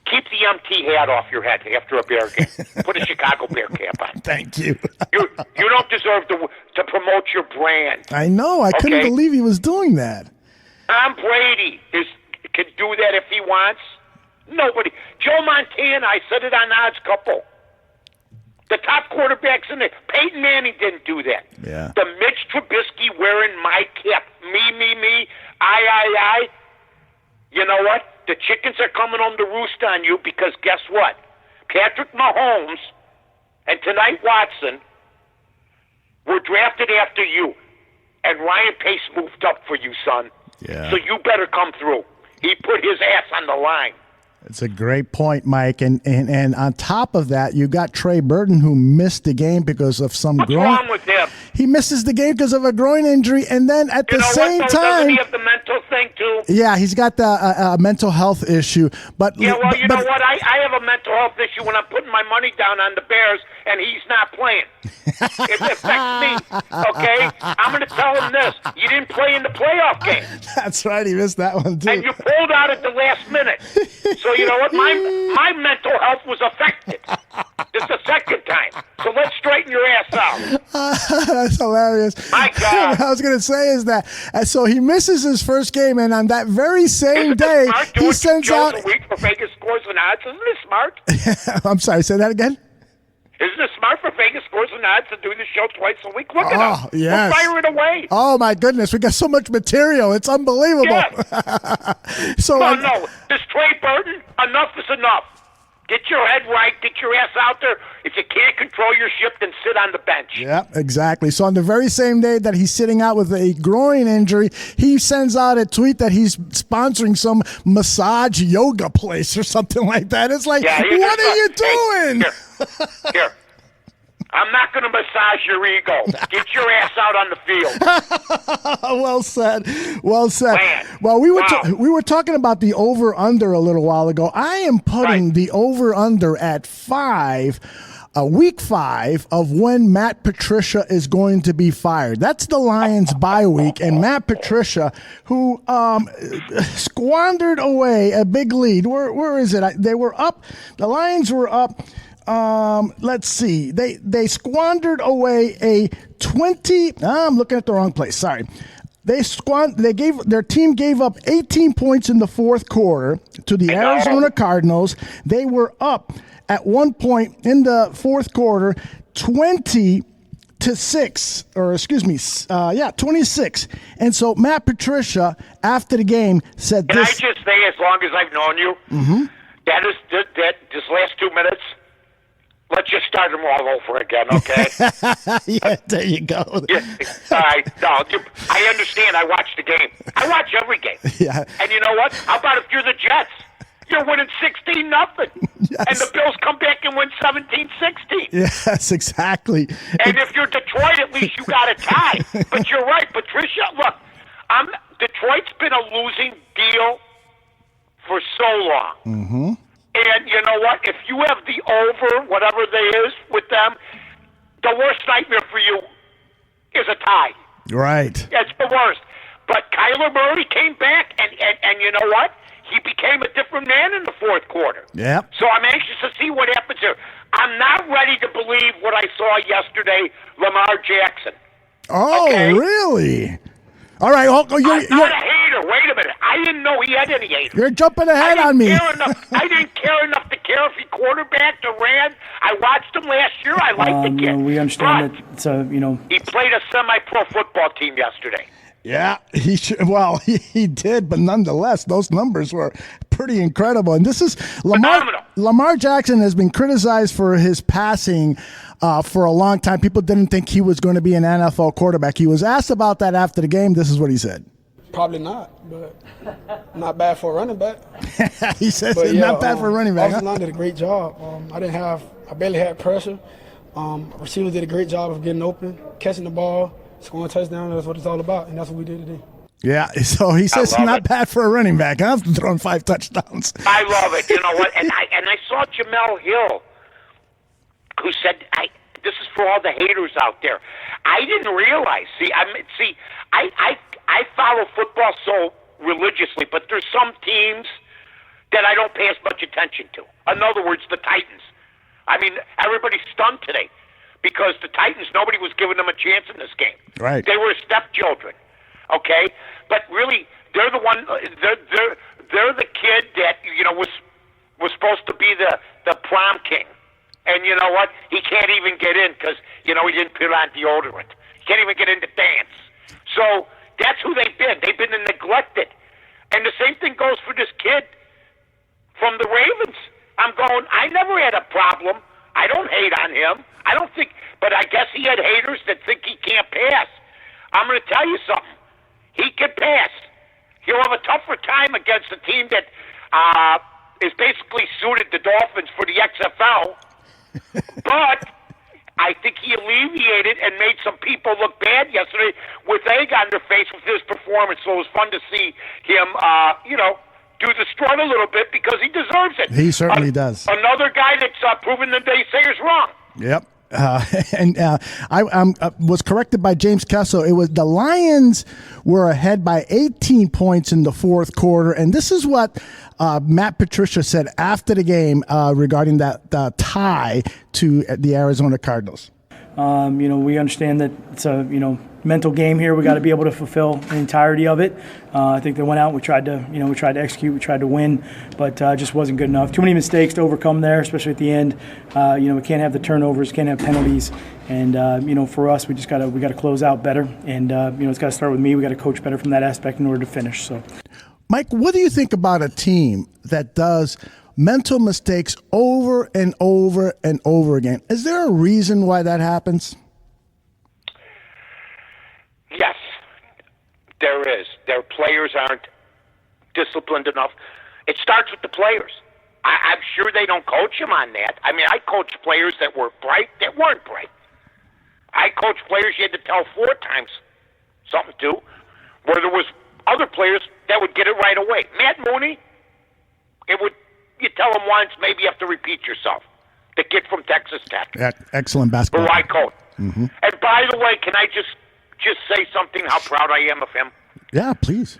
Keep the MT hat off your head after a Bear game. Put a Chicago Bear cap on.
Thank you.
You don't deserve to promote your brand.
I know. I couldn't believe he was doing that.
Tom Brady can do that if he wants. Nobody. Joe Montana, I said it on Odds Couple. The top quarterbacks in there. Peyton Manning didn't do that.
Yeah.
The Mitch Trubisky wearing my cap. Me, I. You know what? The chickens are coming home to roost on you because guess what? Patrick Mahomes and tonight Watson were drafted after you. And Ryan Pace moved up for you, son.
Yeah.
So you better come through. He put his ass on the line.
It's a great point, Mike. And on top of that, you got Trey Burton, who missed the game because of some
What's wrong with him?
He misses the game because of a groin injury, and then at the same time,
doesn't he have the mental thing too?
Yeah, he's got the mental health issue. But
yeah, well, you know what? I have a mental health issue when I'm putting my money down on the Bears and he's not playing. It affects me. Okay, I'm going to tell him this: you didn't play in the playoff game.
That's right. He missed that one too.
And you pulled out at the last minute. So you know what? My mental health was affected. This is the second time. So let's straighten your ass out.
That's hilarious.
My God.
What I was going to say is that, so he misses his first game, and on that very same day, he sends out
a week for Vegas scores and odds. Isn't it smart?
I'm sorry, say that again?
Isn't it smart for Vegas scores and odds to do the show twice a week? Look at us.
Yes.
We'll fire it away.
Oh, my goodness. We got so much material. It's unbelievable.
Yeah.
So
no. This Trey Burton, enough is enough. Get your head right. Get your ass out there. If you can't control your ship, then sit on the bench.
Yeah, exactly. So on the very same day that he's sitting out with a groin injury, he sends out a tweet that he's sponsoring some massage yoga place or something like that. It's like, what are you doing?
Hey, here. I'm not going to massage your ego. Get your ass out on the field.
Well said. Well said.
Man.
Well, we were talking about the over-under a little while ago. I am putting the over-under at 5, week 5 of when Matt Patricia is going to be fired. That's the Lions' bye week, and Matt Patricia, who squandered away a big lead. Where is it? They were up. The Lions were up. Let's see. They squandered away a 20. I'm looking at the wrong place. Sorry. Their team gave up 18 points in the fourth quarter to the Arizona Cardinals. They were up at one point in the fourth quarter 26, or excuse me, 26. And so Matt Patricia, after the game, said
Can I just say, as long as I've known you, that this last 2 minutes, let's just start them all over again, okay?
Yeah, there you go.
Yeah, all right. No, I understand. I watch the game. I watch every game.
Yeah.
And you know what? How about if you're the Jets? You're winning 16-0. Yes. And the Bills come back and win 17-16.
Yes, exactly.
And if you're Detroit, at least you got a tie. But you're right, Patricia. Look, Detroit's been a losing deal for so long. Mm-hmm. And you know what? If you have the over, whatever there is with them, the worst nightmare for you is a tie.
Right.
That's the worst. But Kyler Murray came back, and you know what? He became a different man in the fourth quarter.
Yep.
So I'm anxious to see what happens here. I'm not ready to believe what I saw yesterday, Lamar Jackson.
Oh,
okay?
Really? All right.
I'm not a hater. Wait a minute. I didn't know he had any haters.
You're jumping ahead on me.
I didn't care enough to care if he quarterbacked or ran. I watched him last year. I liked the kid.
We understand that. So
he played a semi-pro football team yesterday.
Yeah, he did, but nonetheless, those numbers were pretty incredible. And this is Lamar Jackson has been criticized for his passing for a long time. People didn't think he was going to be an NFL quarterback. He was asked about that after the game. This is what he said.
Probably not, but not bad for a running back.
He says it's not bad for a running back.
Offensive line did a great job. I barely had pressure. Receivers did a great job of getting open, catching the ball, scoring a touchdown. That's what it's all about, and that's what we did today.
Yeah, so he says it's not bad for a running back. I'm throwing 5 touchdowns.
I love it. You know what? And I saw Jamel Hill, who said, "This is for all the haters out there." I didn't realize. I follow football so religiously, but there's some teams that I don't pay as much attention to. In other words, the Titans. I mean, everybody's stunned today because the Titans, nobody was giving them a chance in this game.
Right.
They were stepchildren. Okay, but really, they're the one. They're the kid that was supposed to be the prom king, and you know what? He can't even get in because he didn't put on deodorant. He can't even get in to dance. So that's who they've been. They've been neglected, and the same thing goes for this kid from the Ravens. I never had a problem. I don't hate on him. I don't think, but I guess he had haters that think he can't pass. I'm going to tell you something. He can pass. He'll have a tougher time against a team that is basically suited the Dolphins for the XFL. But I think he alleviated and made some people look bad yesterday with egg on their face with his performance. So it was fun to see him, do the strut a little bit because he deserves it.
He certainly does.
Another guy that's proven the naysayers wrong.
Yep. I was corrected by James Kessel. It was the Lions were ahead by 18 points in the fourth quarter, and this is what Matt Patricia said after the game regarding that tie to the Arizona Cardinals.
We understand that it's a mental game here. We got to be able to fulfill the entirety of it. I think they went out. We tried to execute. We tried to win, but just wasn't good enough. Too many mistakes to overcome there, especially at the end. We can't have the turnovers, can't have penalties, and for us, we got to close out better. And it's got to start with me. We got to coach better from that aspect in order to finish. So,
Mike, what do you think about a team that does mental mistakes over and over and over again? Is there a reason why that happens?
Yes, there is. Their players aren't disciplined enough. It starts with the players. I'm sure they don't coach them on that. I mean, I coached players that were bright that weren't bright. I coached players you had to tell 4 times something to, where there was other players that would get it right away. Matt Mooney, you tell him once, maybe you have to repeat yourself. The kid from Texas Tech.
Excellent basketball.
Who I coach. Mm-hmm. And by the way, can I just say something, how proud I am of him?
Yeah, please.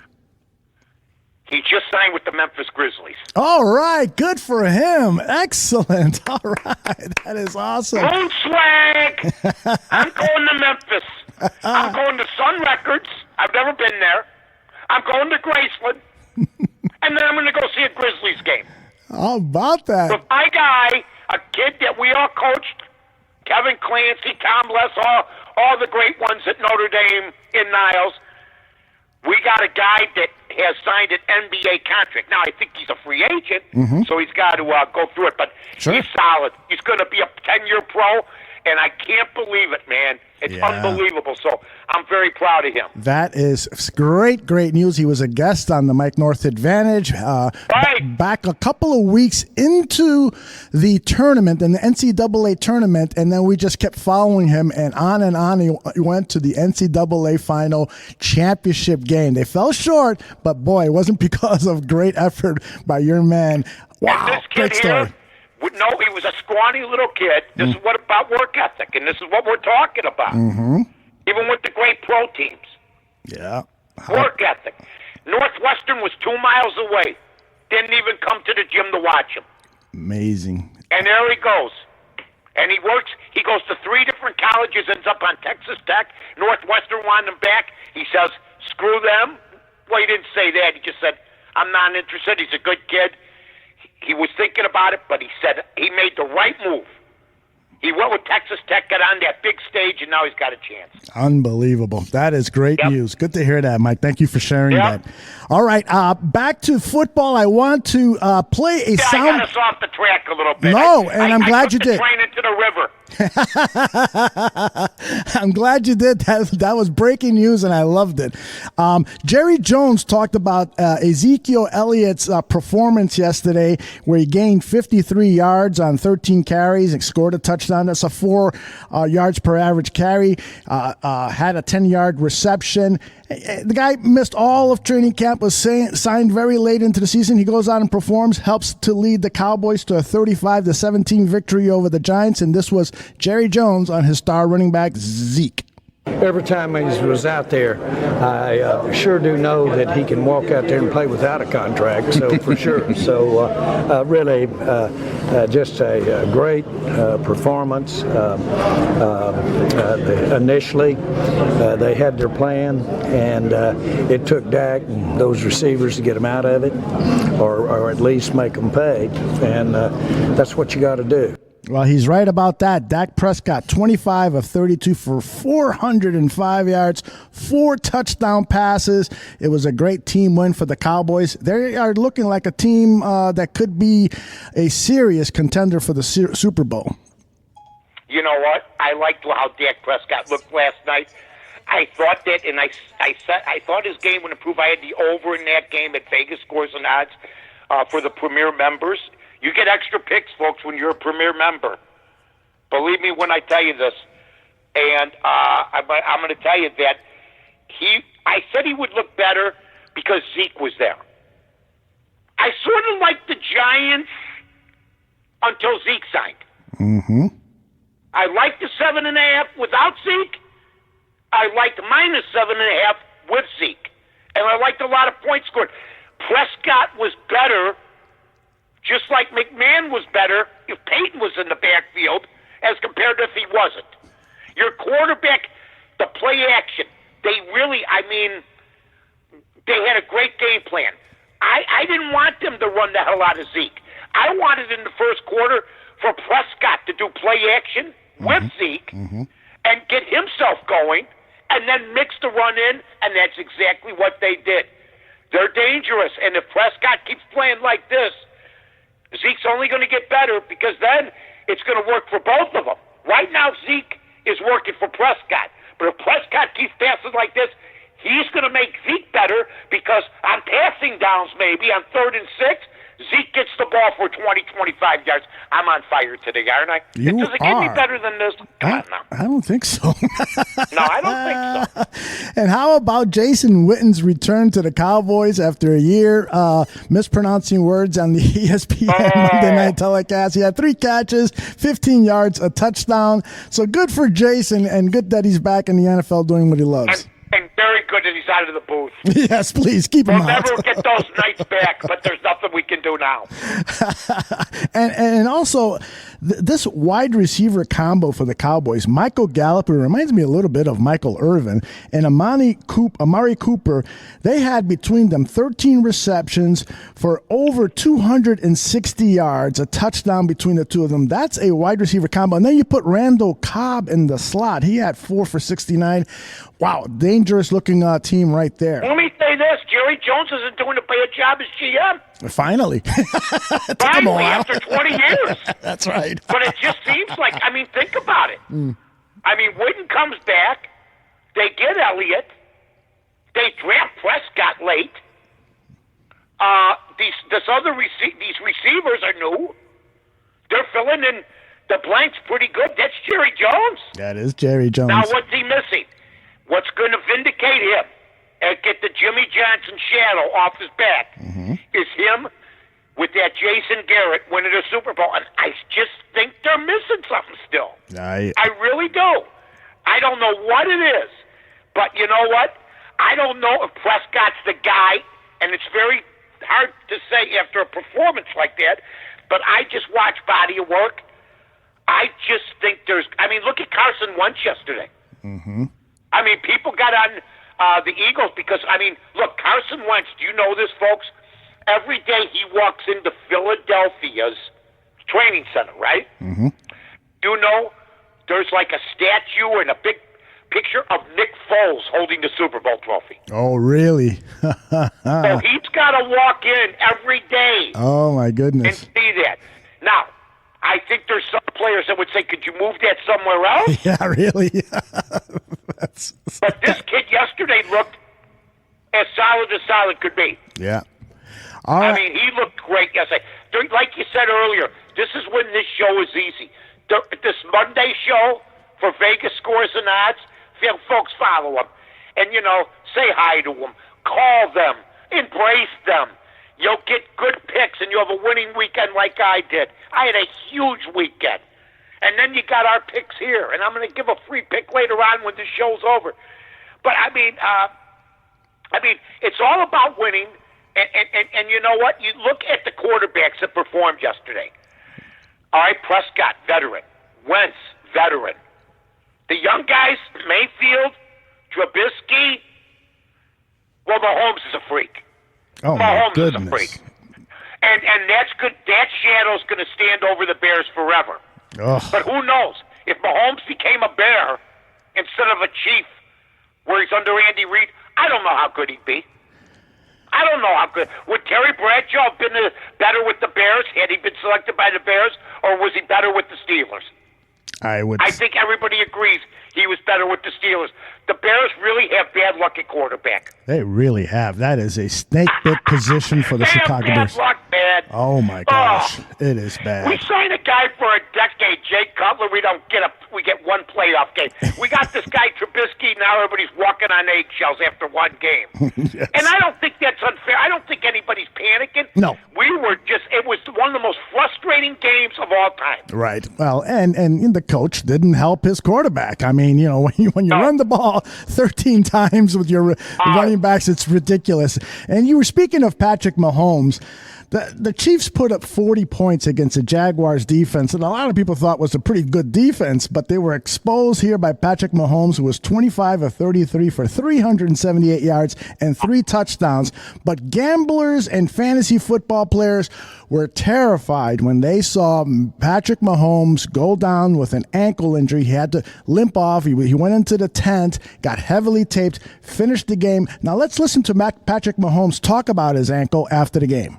He just signed with the Memphis Grizzlies.
All right, good for him. Excellent. All right, that is awesome.
Moon swag. I'm going to Memphis. I'm going to Sun Records. I've never been there. I'm going to Graceland. And then I'm going to go see a Grizzlies game.
How about that?
With my guy, a kid that we all coached, Kevin Clancy, Tom Les, all the great ones at Notre Dame in Niles. We got a guy that has signed an NBA contract. Now, I think he's a free agent, so he's got to go through it. But he's solid. He's going to be a 10-year pro, and I can't believe it, man. It's unbelievable. So I'm very proud of him.
That is great news. He was a guest on the Mike North Advantage back a couple of weeks into the tournament, and the NCAA tournament, and then we just kept following him, and on. He went to the NCAA final championship game. They fell short, but boy, it wasn't because of great effort by your man. Wow,
this kid
great story.
Here, no, he was a scrawny little kid. This is what about work ethic, and this is what we're talking about. Even with the great pro teams.
Yeah.
Work ethic. Northwestern was 2 miles away. Didn't even come to the gym to watch him.
Amazing.
And there he goes. And he works. He goes to 3 different colleges, ends up on Texas Tech. Northwestern wanted him back. He says, screw them. Well, he didn't say that. He just said, I'm not interested. He's a good kid. He was thinking about it, but he said he made the right move. He went with Texas Tech, got on that big stage, and now he's got a chance.
Unbelievable. That is great news. Good to hear that, Mike. Thank you for sharing that. All right, back to football. I want to play a sound.
I got us off the track a little bit.
No, I'm glad you did.
Train into the river.
I'm glad you did. That was breaking news, and I loved it. Jerry Jones talked about Ezekiel Elliott's performance yesterday, where he gained 53 yards on 13 carries and scored a touchdown. That's a 4 yards per average carry. Had a 10-yard reception. The guy missed all of training camp, was signed very late into the season. He goes out and performs, helps to lead the Cowboys to a 35-17 victory over the Giants, and this was Jerry Jones on his star running back, Zeke.
Every time he was out there, I sure do know that he can walk out there and play without a contract, so for sure. So really just a great performance. Initially, they had their plan, and it took Dak and those receivers to get them out of it, or at least make them pay, and that's what you got to do.
Well, he's right about that. Dak Prescott, 25 of 32 for 405 yards, 4 touchdown passes. It was a great team win for the Cowboys. They are looking like a team that could be a serious contender for the Super Bowl.
You know what? I liked how Dak Prescott looked last night. I thought that, and I thought his game would improve. I had the over in that game at Vegas Scores and Odds for the Premier members. You get extra picks, folks, when you're a Premier member. Believe me when I tell you this. And I'm going to tell you that I said he would look better because Zeke was there. I sort of liked the Giants until Zeke signed.
Mm-hmm.
I liked the 7.5 without Zeke. I liked minus 7.5 with Zeke. And I liked a lot of points scored. Prescott was better, just like McMahon was better if Peyton was in the backfield as compared to if he wasn't. Your quarterback, the play action, they had a great game plan. I didn't want them to run the hell out of Zeke. I wanted in the first quarter for Prescott to do play action with Zeke and get himself going and then mix the run in, and that's exactly what they did. They're dangerous, and if Prescott keeps playing like this, Zeke's only going to get better because then it's going to work for both of them. Right now, Zeke is working for Prescott. But if Prescott keeps passing like this, he's going to make Zeke better because on passing downs maybe, on 3rd and 6, Zeke gets the ball for 20, 25 yards. I'm on fire today, aren't I?
You
Does it get any better than this? Come on now.
I don't think so.
No, I don't think so.
And how about Jason Witten's return to the Cowboys after a year mispronouncing words on the ESPN Monday Night telecast? He had 3 catches, 15 yards, a touchdown. So good for Jason, and good that he's back in the NFL doing what he loves.
And very good that he's out of the booth.
Yes, please, keep him out.
We'll never get those nights back, but there's nothing we can do now.
and also, this wide receiver combo for the Cowboys, Michael Gallup, who reminds me a little bit of Michael Irvin, and Amari Cooper, they had between them 13 receptions for over 260 yards, a touchdown between the two of them. That's a wide receiver combo. And then you put Randall Cobb in the slot. He had 4 for 69. Wow, dangerous-looking team right there.
Let me say this. Jerry Jones isn't doing a bad job as GM.
Finally.
Finally, after 20 years.
That's right.
But it just seems like, think about it. Wooden comes back. They get Elliott. They draft Prescott late. These receivers are new. They're filling in the blanks pretty good. That's Jerry Jones.
That is Jerry Jones.
Now, what's he missing? What's going to vindicate him and get the Jimmy Johnson shadow off his back is him with that Jason Garrett winning a Super Bowl. And I just think they're missing something still. I really do. I don't know what it is. But you know what? I don't know if Prescott's the guy, and it's very hard to say after a performance like that, but I just watch body of work. I just think look at Carson Wentz yesterday. People got on the Eagles because, look, Carson Wentz, do you know this, folks? Every day he walks into Philadelphia's training center, right? You know, there's like a statue and a big picture of Nick Foles holding the Super Bowl trophy.
Oh, really?
So he's got to walk in every day
Oh, my
and
goodness.
see that. Now, I think there's some players that would say, could you move that somewhere else?
Yeah, really?
But this kid yesterday looked as solid could be.
Yeah. All
I
right.
mean, he looked great yesterday. Like you said earlier, this is when this show is easy. This Monday show for Vegas Scores and Odds, folks follow them. And, say hi to them. Call them. Embrace them. You'll get good picks, and you'll have a winning weekend like I did. I had a huge weekend. And then you got our picks here, and I'm going to give a free pick later on when the show's over. But, I mean, it's all about winning. And you know what? You look at the quarterbacks that performed yesterday. All right, Prescott, veteran. Wentz, veteran. The young guys, Mayfield, Trubisky, well, Mahomes is a freak.
Oh, my
Mahomes is a
goodness.
freak. And that's good. That shadow's going to stand over the Bears forever.
Ugh.
But who knows? If Mahomes became a Bear instead of a Chief where he's under Andy Reid, I don't know how good he'd be. I don't know how good. Would Terry Bradshaw have been better with the Bears had he been selected by the Bears, or was he better with the Steelers? I think everybody agrees he was better with the Steelers. The Bears really have bad luck at quarterback.
They really have. That is a snake-bit position for the
They
Chicago
have
Bears.
bad luck, man.
Oh, my gosh. It is
We
bad.
signed a guy for a decade, Jake Cutler. We get one playoff game. We got this guy Trubisky. Now everybody's walking on eggshells after one game.
Yes.
And I don't think that's unfair. I don't think anybody's panicking.
No.
It was one of the most frustrating games of all time.
Right. Well, and the coach didn't help his quarterback. I mean, when you run the ball 13 times with your running backs, it's ridiculous. And you were speaking of Patrick Mahomes. The Chiefs put up 40 points against the Jaguars defense, and a lot of people thought was a pretty good defense, but they were exposed here by Patrick Mahomes, who was 25 of 33 for 378 yards and 3 touchdowns. But gamblers and fantasy football players were terrified when they saw Patrick Mahomes go down with an ankle injury. He had to limp off. He went into the tent, got heavily taped, finished the game. Now let's listen to Patrick Mahomes talk about his ankle after the game.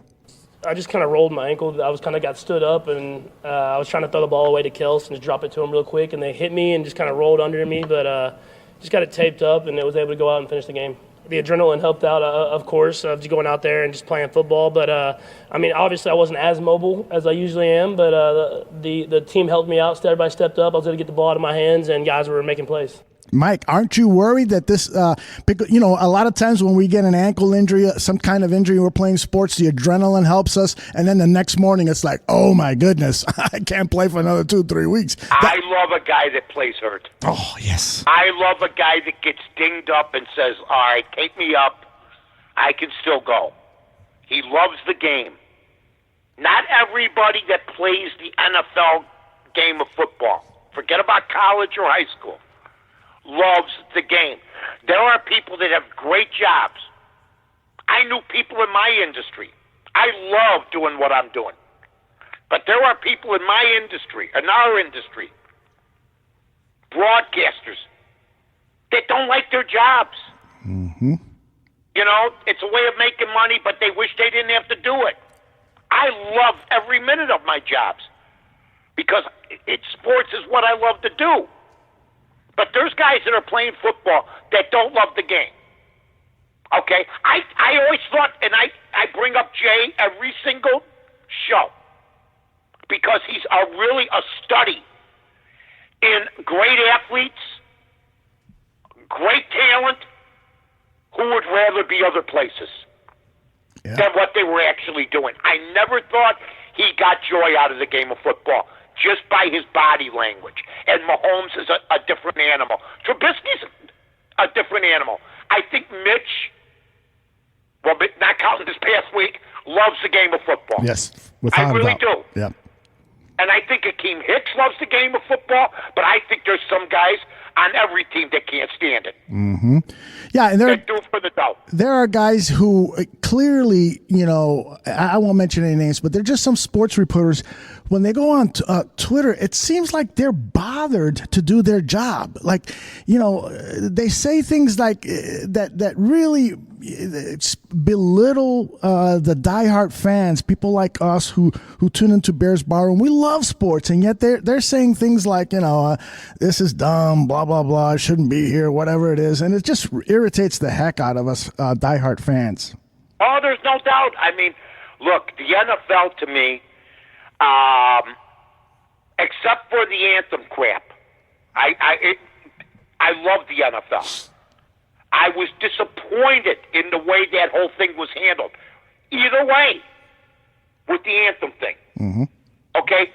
I just kind of rolled my ankle. I was kind of got stood up, and I was trying to throw the ball away to Kels and just drop it to him real quick, and they hit me and just kind of rolled under me, but just got it taped up, and it was able to go out and finish the game. The adrenaline helped out, of course, of just going out there and just playing football. But, I mean, obviously I wasn't as mobile as I usually am, but the team helped me out. Everybody stepped up. I was able to get the ball out of my hands, and guys were making plays.
Mike, aren't you worried that this, a lot of times when we get an ankle injury, some kind of injury, we're playing sports, the adrenaline helps us, and then the next morning it's like, oh my goodness, I can't play for another 2-3 weeks.
I love a guy that plays hurt.
Oh, yes.
I love a guy that gets dinged up and says, all right, take me up. I can still go. He loves the game. Not everybody that plays the NFL game of football, forget about college or high school, loves the game. There are people that have great jobs. I knew people in my industry. I love doing what I'm doing. But there are people in my industry, in our industry, broadcasters, that don't like their jobs.
Mm-hmm.
It's a way of making money, but they wish they didn't have to do it. I love every minute of my jobs because sports is what I love to do. But there's guys that are playing football that don't love the game. Okay? I always thought, and I bring up Jay every single show because he's really a study in great athletes, great talent, who would rather be other places than what they were actually doing. I never thought he got joy out of the game of football just by his body language. And Mahomes is a different animal. Trubisky's a different animal. I think Mitch, well, not counting this past week, loves the game of football.
Yes, without
I really
a doubt.
do.
Yeah.
And I think Akeem Hicks loves the game of football, but I think there's some guys, on every team that can't stand it.
Mm-hmm. Yeah, and
They do it for the dough.
there are guys who clearly, I won't mention any names, but they're just some sports reporters. When they go on Twitter, it seems like they're bothered to do their job. Like, they say things like that really belittle the diehard fans, people like us who tune into Bears Barroom. We love sports, and yet they're saying things like, this is dumb, blah, blah, blah, I shouldn't be here, whatever it is. And it just irritates the heck out of us diehard fans.
Oh, there's no doubt. I mean, look, the NFL to me, except for the anthem crap, I love the NFL. I was disappointed in the way that whole thing was handled. Either way, with the anthem thing.
Mm-hmm.
Okay?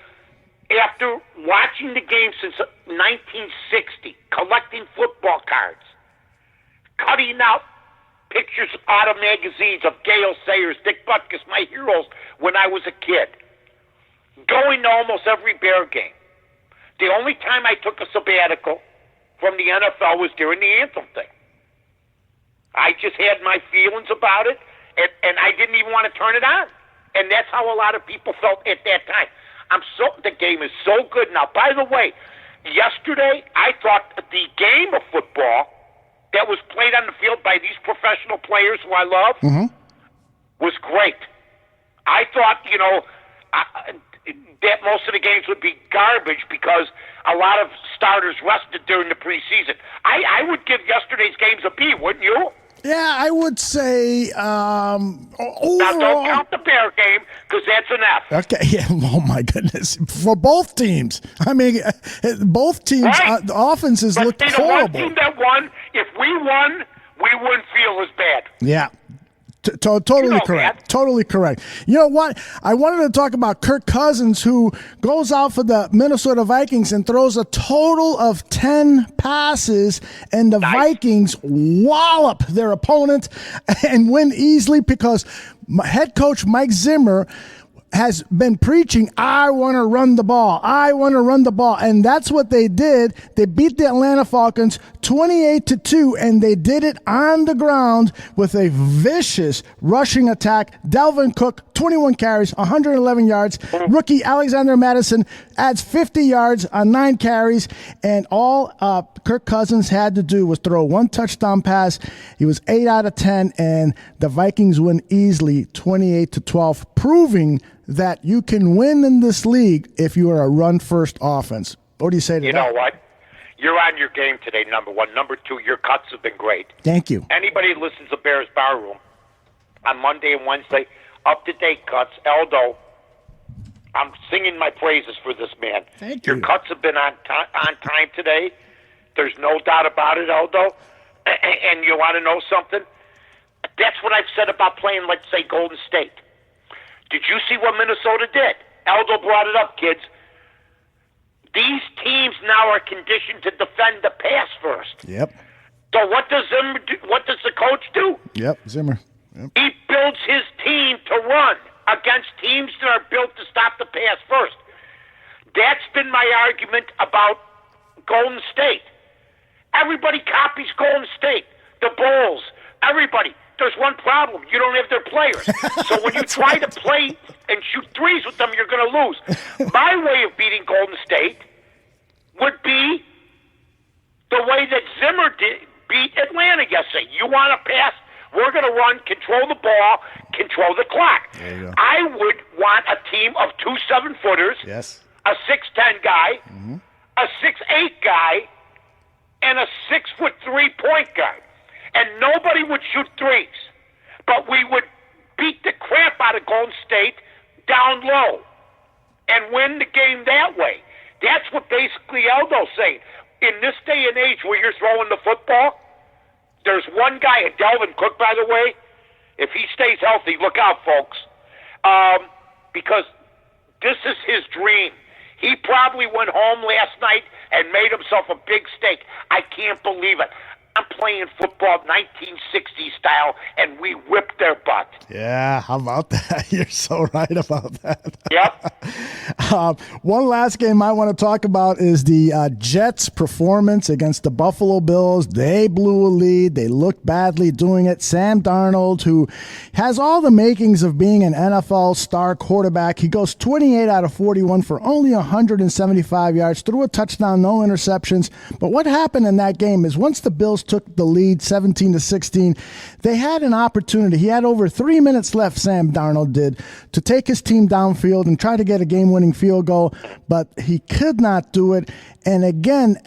After watching the game since 1960, collecting football cards, cutting out pictures out of magazines of Gale Sayers, Dick Butkus, my heroes when I was a kid, going to almost every Bear game. The only time I took a sabbatical from the NFL was during the anthem thing. I just had my feelings about it, and I didn't even want to turn it on. And that's how a lot of people felt at that time. The game is so good now. By the way, yesterday I thought the game of football that was played on the field by these professional players who I love was great. I thought, that most of the games would be garbage because a lot of starters rested during the preseason. I would give yesterday's games a B, wouldn't you?
Yeah, I would say overall.
Now, don't count the Bear game because that's an F.
Okay, yeah. Oh my goodness, for both teams. I mean, both teams'
Right.
offenses
But
looked
see, the
horrible.
one team that won, if we won, we wouldn't feel as bad.
Yeah. Totally
You know
correct.
that.
Totally correct. You know what? I wanted to talk about Kirk Cousins, who goes out for the Minnesota Vikings and throws a total of 10 passes, and the Vikings wallop their opponent and win easily because head coach Mike Zimmer has been preaching, I want to run the ball. I want to run the ball. And that's what they did. They beat the Atlanta Falcons 28-2, and they did it on the ground with a vicious rushing attack. Dalvin Cook, 21 carries, 111 yards. Rookie Alexander Madison adds 50 yards on 9 carries. And all Kirk Cousins had to do was throw one touchdown pass. He was 8 out of 10, and the Vikings win easily 28-12, proving that you can win in this league if you are a run-first offense. What do you say to that?
You know what? You're on your game today, number one. Number two, your cuts have been great.
Thank you.
Anybody who listens to Bears Barroom on Monday and Wednesday, up-to-date cuts. Aldo, I'm singing my praises for this man.
Thank you.
Your cuts have been on time today. There's no doubt about it, Aldo. And you want to know something? That's what I've said about playing, let's say, Golden State. Did you see what Minnesota did? Aldo brought it up, kids. These teams now are conditioned to defend the pass first.
Yep.
So what does Zimmer do? What does the coach do?
Yep, Zimmer. Yep.
He builds his team to run against teams that are built to stop the pass first. That's been my argument about Golden State. Everybody copies Golden State. The Bulls. Everybody. There's one problem. You don't have their players. So when you try to play and shoot threes with them, you're going to lose. My way of beating Golden State would be the way that Zimmer beat Atlanta yesterday. You want to pass? We're going to run, control the ball, control the clock. I would want a team of 2 7-footers,
yes,
a 6'10" guy, a 6'8" guy, and a 6'3" point guard. And nobody would shoot threes. But we would beat the crap out of Golden State down low and win the game that way. That's what basically Aldo's saying. In this day and age where you're throwing the football, there's one guy, Dalvin Cook, by the way, if he stays healthy, look out, folks. Because this is his dream. He probably went home last night and made himself a big steak. I can't believe it. I'm playing football 1960 style, and we whipped their butt.
Yeah, how about that? You're so right about that.
Yep.
One last game I want to talk about is the Jets' performance against the Buffalo Bills. They blew a lead. They looked badly doing it. Sam Darnold, who has all the makings of being an NFL star quarterback, he goes 28 out of 41 for only 175 yards, threw a touchdown, no interceptions. But what happened in that game is once the Bills took the lead 17-16, they had an opportunity. He had over 3 minutes left, Sam Darnold did, to take his team downfield and try to get a game-winning field goal, but he could not do it. And again,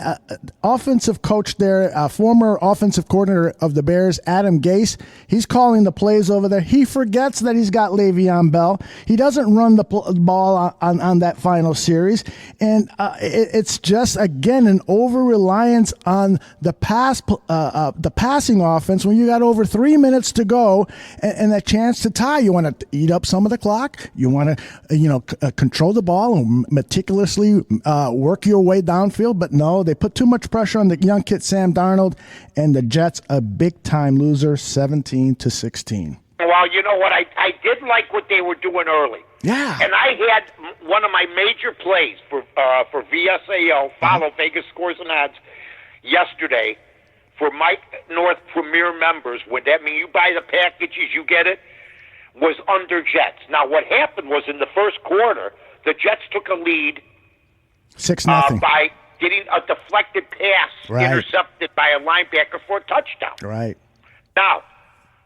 offensive coach there, former offensive coordinator of the Bears, Adam Gase, he's calling the plays over there. He forgets that he's got Le'Veon Bell. He doesn't run the ball on that final series. And it's just, again, an over-reliance on the passing offense when you got over 3 minutes to go and a chance to tie. You want to eat up some of the clock. You want to, control the ball and meticulously work your way downfield. But no, they put too much pressure on the young kid Sam Darnold, and the Jets a big-time loser, 17-16.
Well, you know what? I did like what they were doing early.
Yeah.
And I had one of my major plays for VSAO, follow Vegas Scores and Odds, yesterday for Mike North Premier members. Would that mean you buy the packages, you get it? Was under Jets. Now, what happened was in the first quarter, the Jets took a lead
6-0
by getting a deflected pass intercepted by a linebacker for a touchdown.
Right.
Now,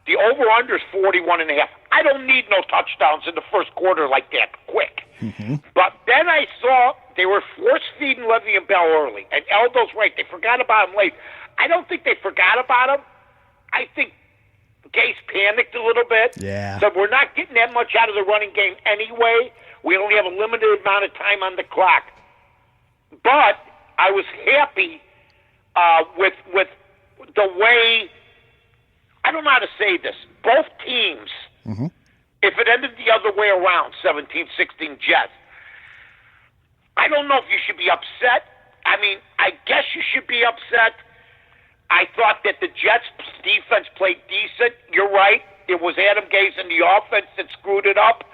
the over-under is 41.5. I don't need no touchdowns in the first quarter like that quick.
Mm-hmm.
But then I saw they were force-feeding Le'Veon Bell early. And Aldo's right. They forgot about him late. I don't think they forgot about him. I think Gase panicked a little bit.
Yeah.
So we're not getting that much out of the running game anyway. We only have a limited amount of time on the clock. But I was happy with the way, I don't know how to say this, both teams, if it ended the other way around, 17-16 Jets, I don't know if you should be upset. I mean, I guess you should be upset. I thought that the Jets' defense played decent. You're right. It was Adam Gase and the offense that screwed it up.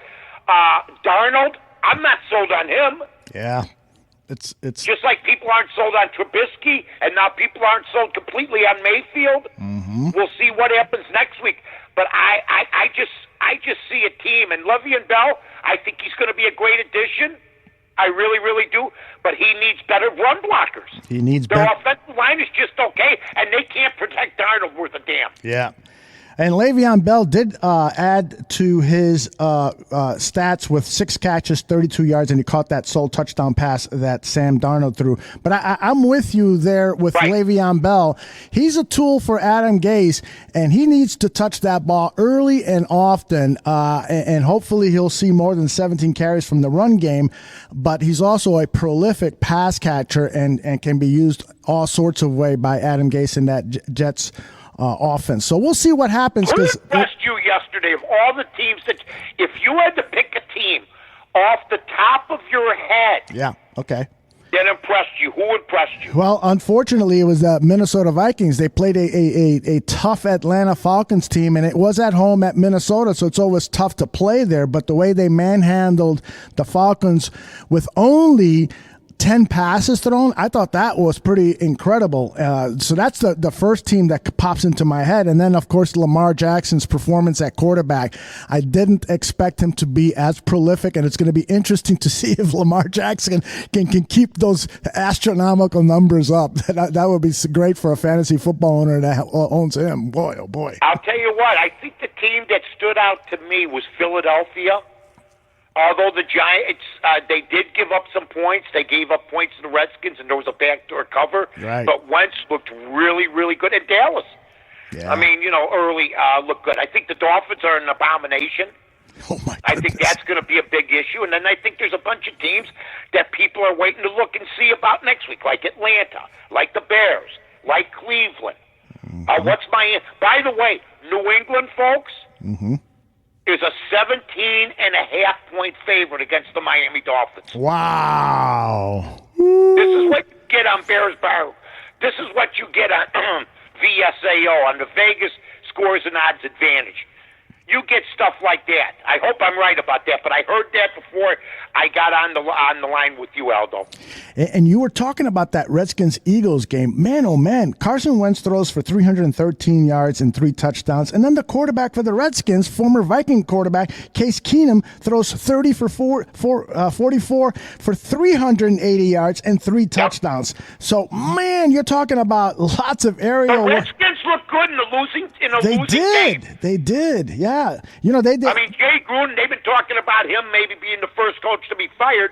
Darnold, I'm not sold on him.
Yeah. It's
just like people aren't sold on Trubisky, and now people aren't sold completely on Mayfield. We'll see what happens next week. But I just see a team, and Le'Veon Bell, I think he's going to be a great addition. I really, really do. But he needs better run blockers.
He needs
Their offensive line is just okay, and they can't protect Darnold worth a damn.
Yeah. And Le'Veon Bell did add to his stats with 6 catches, 32 yards, and he caught that sole touchdown pass that Sam Darnold threw. But I'm with you there with Le'Veon Bell. He's a tool for Adam Gase, and he needs to touch that ball early and often, and hopefully he'll see more than 17 carries from the run game. But he's also a prolific pass catcher and can be used all sorts of way by Adam Gase in that Jets offense. So we'll see what happens.
Who impressed you yesterday of all the teams that, if you had to pick a team off the top of your head, that impressed you? Who impressed you?
Well, unfortunately, it was the Minnesota Vikings. They played a tough Atlanta Falcons team, and it was at home at Minnesota, so it's always tough to play there. But the way they manhandled the Falcons with only 10 passes thrown, I thought that was pretty incredible. So that's the first team that pops into my head. And then, of course, Lamar Jackson's performance at quarterback. I didn't expect him to be as prolific, and it's going to be interesting to see if Lamar Jackson can keep those astronomical numbers up. That would be great for a fantasy football owner that owns him. Boy, oh boy.
I'll tell you what, I think the team that stood out to me was Philadelphia. Although the Giants, they did give up some points. They gave up points to the Redskins, and there was a backdoor cover.
Right.
But Wentz looked really, really good. And Dallas, I mean, early looked good. I think the Dolphins are an abomination.
Oh, my goodness.
I think that's going to be a big issue. And then I think there's a bunch of teams that people are waiting to look and see about next week, like Atlanta, like the Bears, like Cleveland. By the way, New England, folks, is a 17.5-point favorite against the Miami Dolphins.
Wow.
This is what you get on Bears Bar. This is what you get on VSAO, on the Vegas Scores and Odds Advantage. you get stuff like that. I hope I'm right about that, but I heard that before I got on the line with you, Aldo.
And you were talking about that Redskins-Eagles game. Man, oh, man, Carson Wentz throws for 313 yards and 3 touchdowns. And then the quarterback for the Redskins, former Viking quarterback, Case Keenum, throws 30 for 44 for 380 yards and 3 touchdowns. So, man, you're talking about lots of aerial
The Redskins look good in a losing game.
They did, yeah. You know, they did.
I mean, Jay Gruden, they've been talking about him maybe being the first coach to be fired,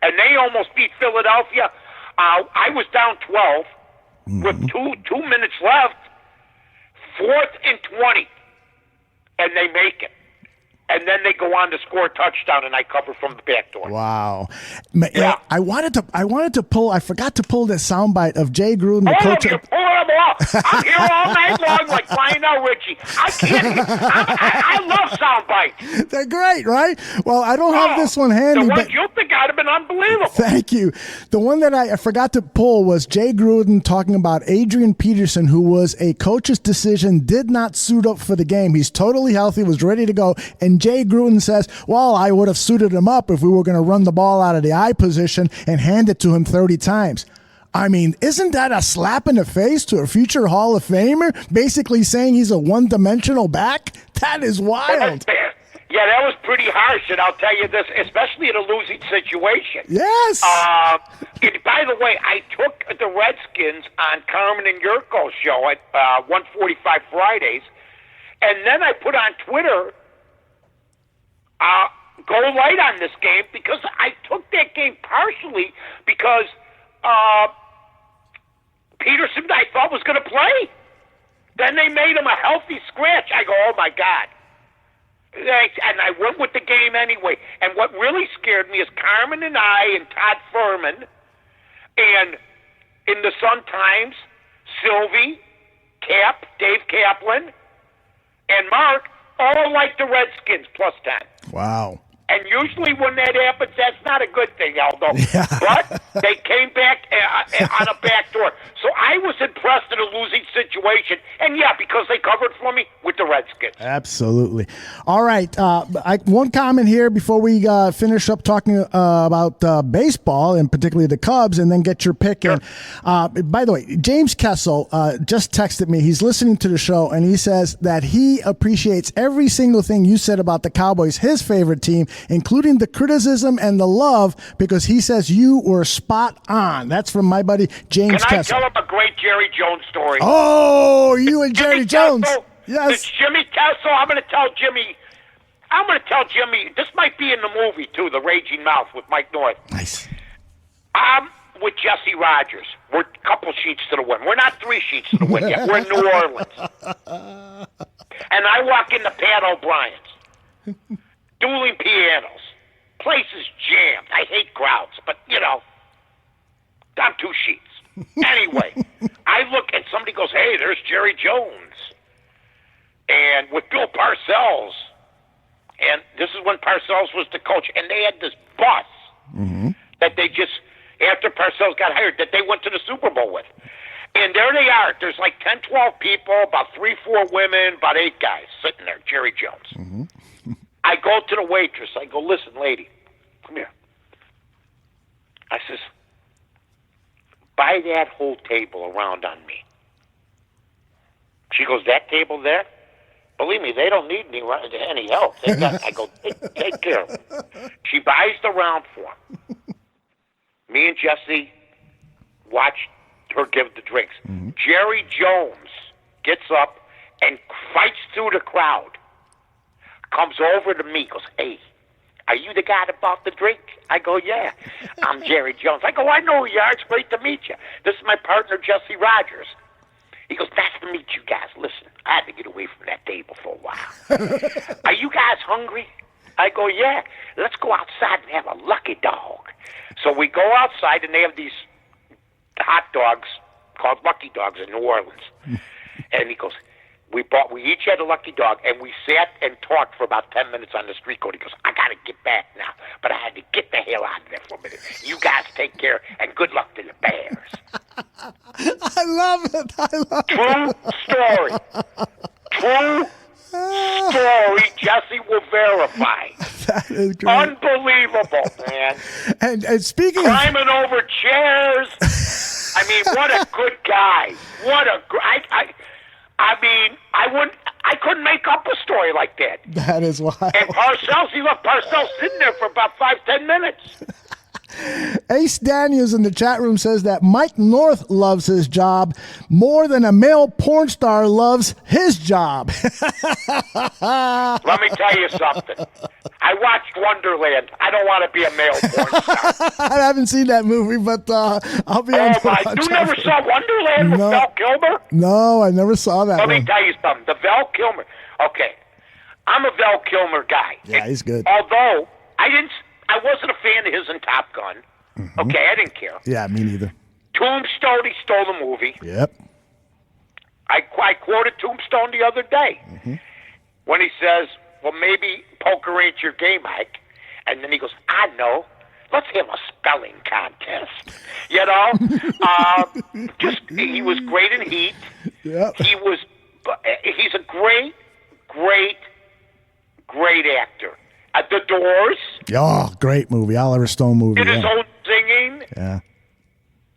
and they almost beat Philadelphia. I was down 12 with two minutes left, 4th and 20, and they make it. And then they go on to score a touchdown, and I cover from the back door.
Wow.
Yeah.
I wanted to pull. I forgot to pull this soundbite of Jay Gruden, the
All
coach.
of you, pull them off. I'm here all night long like Lionel Richie. I can't. I love sound bites.
They're great, right? Well, I don't have this one handy.
The
but
ones you think I'd have been unbelievable.
Thank you. The one that I forgot to pull was Jay Gruden talking about Adrian Peterson, who was a coach's decision, did not suit up for the game. He's totally healthy, was ready to go, and Jay Gruden says, well, I would have suited him up if we were going to run the ball out of the I position and hand it to him 30 times. I mean, isn't that a slap in the face to a future Hall of Famer, basically saying he's a one-dimensional back? That is wild.
Yeah, that was pretty harsh, and I'll tell you this, especially in a losing situation.
Yes.
And by the way, I took the Redskins on Carmen and Yurko's show at 1:45 Fridays, and then I put on Twitter, go light on this game, because I took that game partially because Peterson, I thought, was going to play. Then they made him a healthy scratch. I go, oh, my God. And I went with the game anyway. And what really scared me is Carmen and I and Todd Furman and in the Sun-Times, Sylvie, Cap, Dave Kaplan, and Mark all like the Redskins plus 10.
Wow.
And usually when that happens, that's not a good thing, Aldo. Yeah. But they came back on a back door. So I was impressed in a losing situation. And, yeah, because they covered for me with the Redskins. Absolutely.
All right. One comment here before we finish up talking about baseball, and particularly the Cubs, and then get your pick in. By the way, James Kessel just texted me. He's listening to the show, and he says that he appreciates every single thing you said about the Cowboys, his favorite team, including the criticism and the love, because he says you were spot on. That's from my buddy James Kessel.
Can I tell him a great Jerry Jones story?
Oh, you and Jerry Jones. Yes.
It's Jimmy Kessel. I'm going to tell Jimmy. This might be in the movie, too, The Raging Mouth with Mike North.
Nice.
I'm with Jesse Rogers. We're a couple sheets to the win. We're not 3 sheets to the win yet. We're in New Orleans. And I walk into Pat O'Brien's. Dueling pianos. Place is jammed. I hate crowds, but, I'm 2 sheets. Anyway, I look and somebody goes, hey, there's Jerry Jones. And with Bill Parcells. And this is when Parcells was the coach. And they had this bus that they just, after Parcells got hired, that they went to the Super Bowl with. And there they are. There's like 10, 12 people, about 3, 4 women, about 8 guys sitting there, Jerry Jones. I go to the waitress. I go, listen, lady, come here. I says, buy that whole table around on me. She goes, that table there? Believe me, they don't need any help. I go, take care of them. She buys the round for him. Me and Jesse watch her give the drinks. Jerry Jones gets up and fights through the crowd. Comes over to me, goes, hey, are you the guy that bought the drink? I go, yeah. I'm Jerry Jones. I go, I know who you are. It's great to meet you. This is my partner, Jesse Rogers. He goes, nice to meet you guys. Listen, I had to get away from that table for a while. Are you guys hungry? I go, yeah. Let's go outside and have a lucky dog. So we go outside, and they have these hot dogs called Lucky Dogs in New Orleans. And he goes, we each had a lucky dog, and we sat and talked for about 10 minutes on the street corner. He goes, I got to get back now, but I had to get the hell out of there for a minute. You guys take care, and good luck to the Bears.
I love it.
True story. True story
It's great.
Unbelievable, man.
And speaking
climbing over chairs. I mean, what a good guy. What a I mean, I couldn't make up a story like that.
That is wild.
And Parcells, he left Parcells sitting there for about 5-10 minutes.
Ace Daniels in the chat room says that Mike North loves his job more than a male porn star loves his job.
Let me tell you something. I watched Wonderland. I don't want to be a male porn star.
I haven't seen that movie, but I'll be on.
You never saw Wonderland with Val Kilmer?
No, I never saw that.
Let me tell you something. The Val Kilmer. Okay, I'm a Val Kilmer guy.
Yeah, he's good.
Although I wasn't a fan of his in Top Gun. Mm-hmm. Okay, I didn't care.
Yeah, me neither.
Tombstone, he stole the movie.
Yep.
I quoted Tombstone the other day when he says, well, maybe poker ain't your game, Mike. And then he goes, I know. Let's have a spelling contest. You know? He was great in Heat.
Yep.
He's a great, great, great actor. The Doors.
Oh, great movie. Oliver Stone movie.
Did his own singing.
Yeah.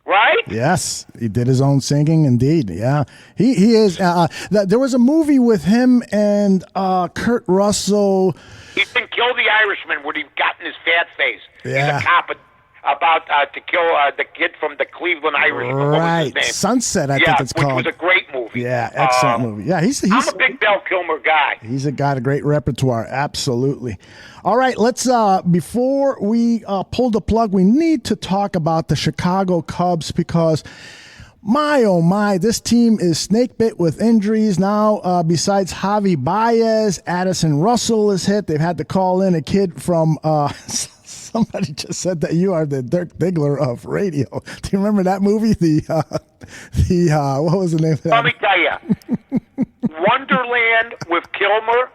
Right?
Yes, he did his own singing, indeed. Yeah, he is. There was a movie with him and Kurt Russell.
He's been Kill the Irishman when he got in his fat face.
Yeah.
He's a cop about to kill the kid from the Cleveland Irishman.
Right,
what was his name?
Sunset, I think it's called.
Which was a great movie.
Yeah, excellent movie. Yeah, he's
I'm a big Val Kilmer guy.
He's got a great repertoire, absolutely. All right, let's before we pull the plug, we need to talk about the Chicago Cubs because my oh my, this team is snake bit with injuries now. Besides Javi Baez, Addison Russell is hit. They've had to call in a kid from somebody just said that you are the Dirk Diggler of radio. Do you remember that movie? What was the name of that?
Let me tell you. Wonderland with Kilmer.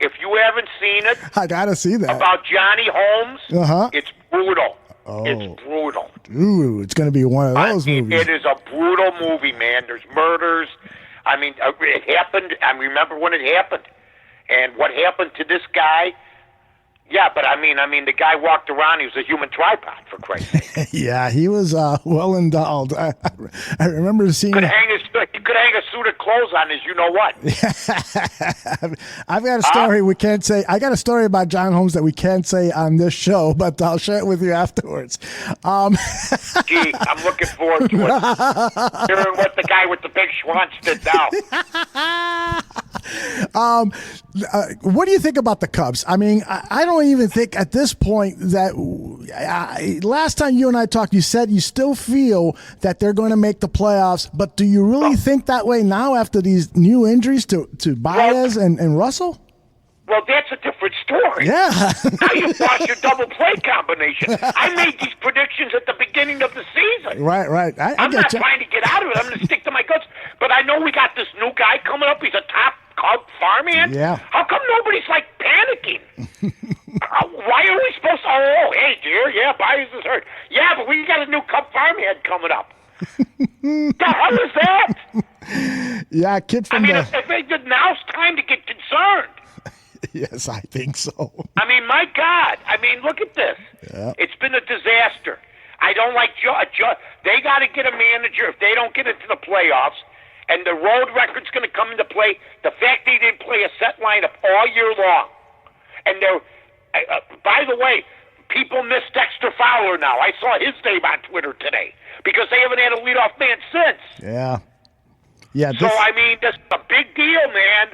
If you haven't seen it,
I gotta see that.
About Johnny Holmes. It's brutal.
Oh.
It's brutal.
Ooh, it's gonna be one of those movies.
It is a brutal movie, man. There's murders. I mean, it happened. I remember when it happened, and what happened to this guy. Yeah, but I mean, the guy walked around. He was a human tripod, for Christ's sake.
Yeah, he was well endowed. I remember seeing.
He could hang a suit of clothes on his. You know what?
I've got a story we can't say. I got a story about John Holmes that we can't say on this show, but I'll share it with you afterwards.
Gee, I'm looking forward to it. Hearing what the guy with the big schwanz did now.
What do you think about the Cubs? I mean, I don't even think at this point that last time you and I talked, you said you still feel that they're going to make the playoffs, but do you really think that way now after these new injuries to Baez and Russell?
Well, that's a different story.
Yeah.
Now you've lost your double play combination. I made these predictions at the beginning of the season.
Right.
I'm not trying to get out of it. I'm going to stick to my guts. But I know we got this new guy coming up. He's a top Cub farmhand.
Yeah.
How come nobody's panicking? Why are we supposed to? Oh, hey, dear. Yeah, Baez is hurt. Yeah, but we got a new Cub farmhand coming up. The hell is that?
Yeah, kid from
now's time to get concerned.
Yes, I think so.
I mean, my God. I mean, look at this.
Yeah.
It's been a disaster. I don't like they got to get a manager if they don't get into the playoffs, and the road record's going to come into play. The fact they didn't play a set lineup all year long. And by the way, people miss Dexter Fowler now. I saw his name on Twitter today because they haven't had a leadoff man since.
Yeah.
So, I mean, this is a big deal, man.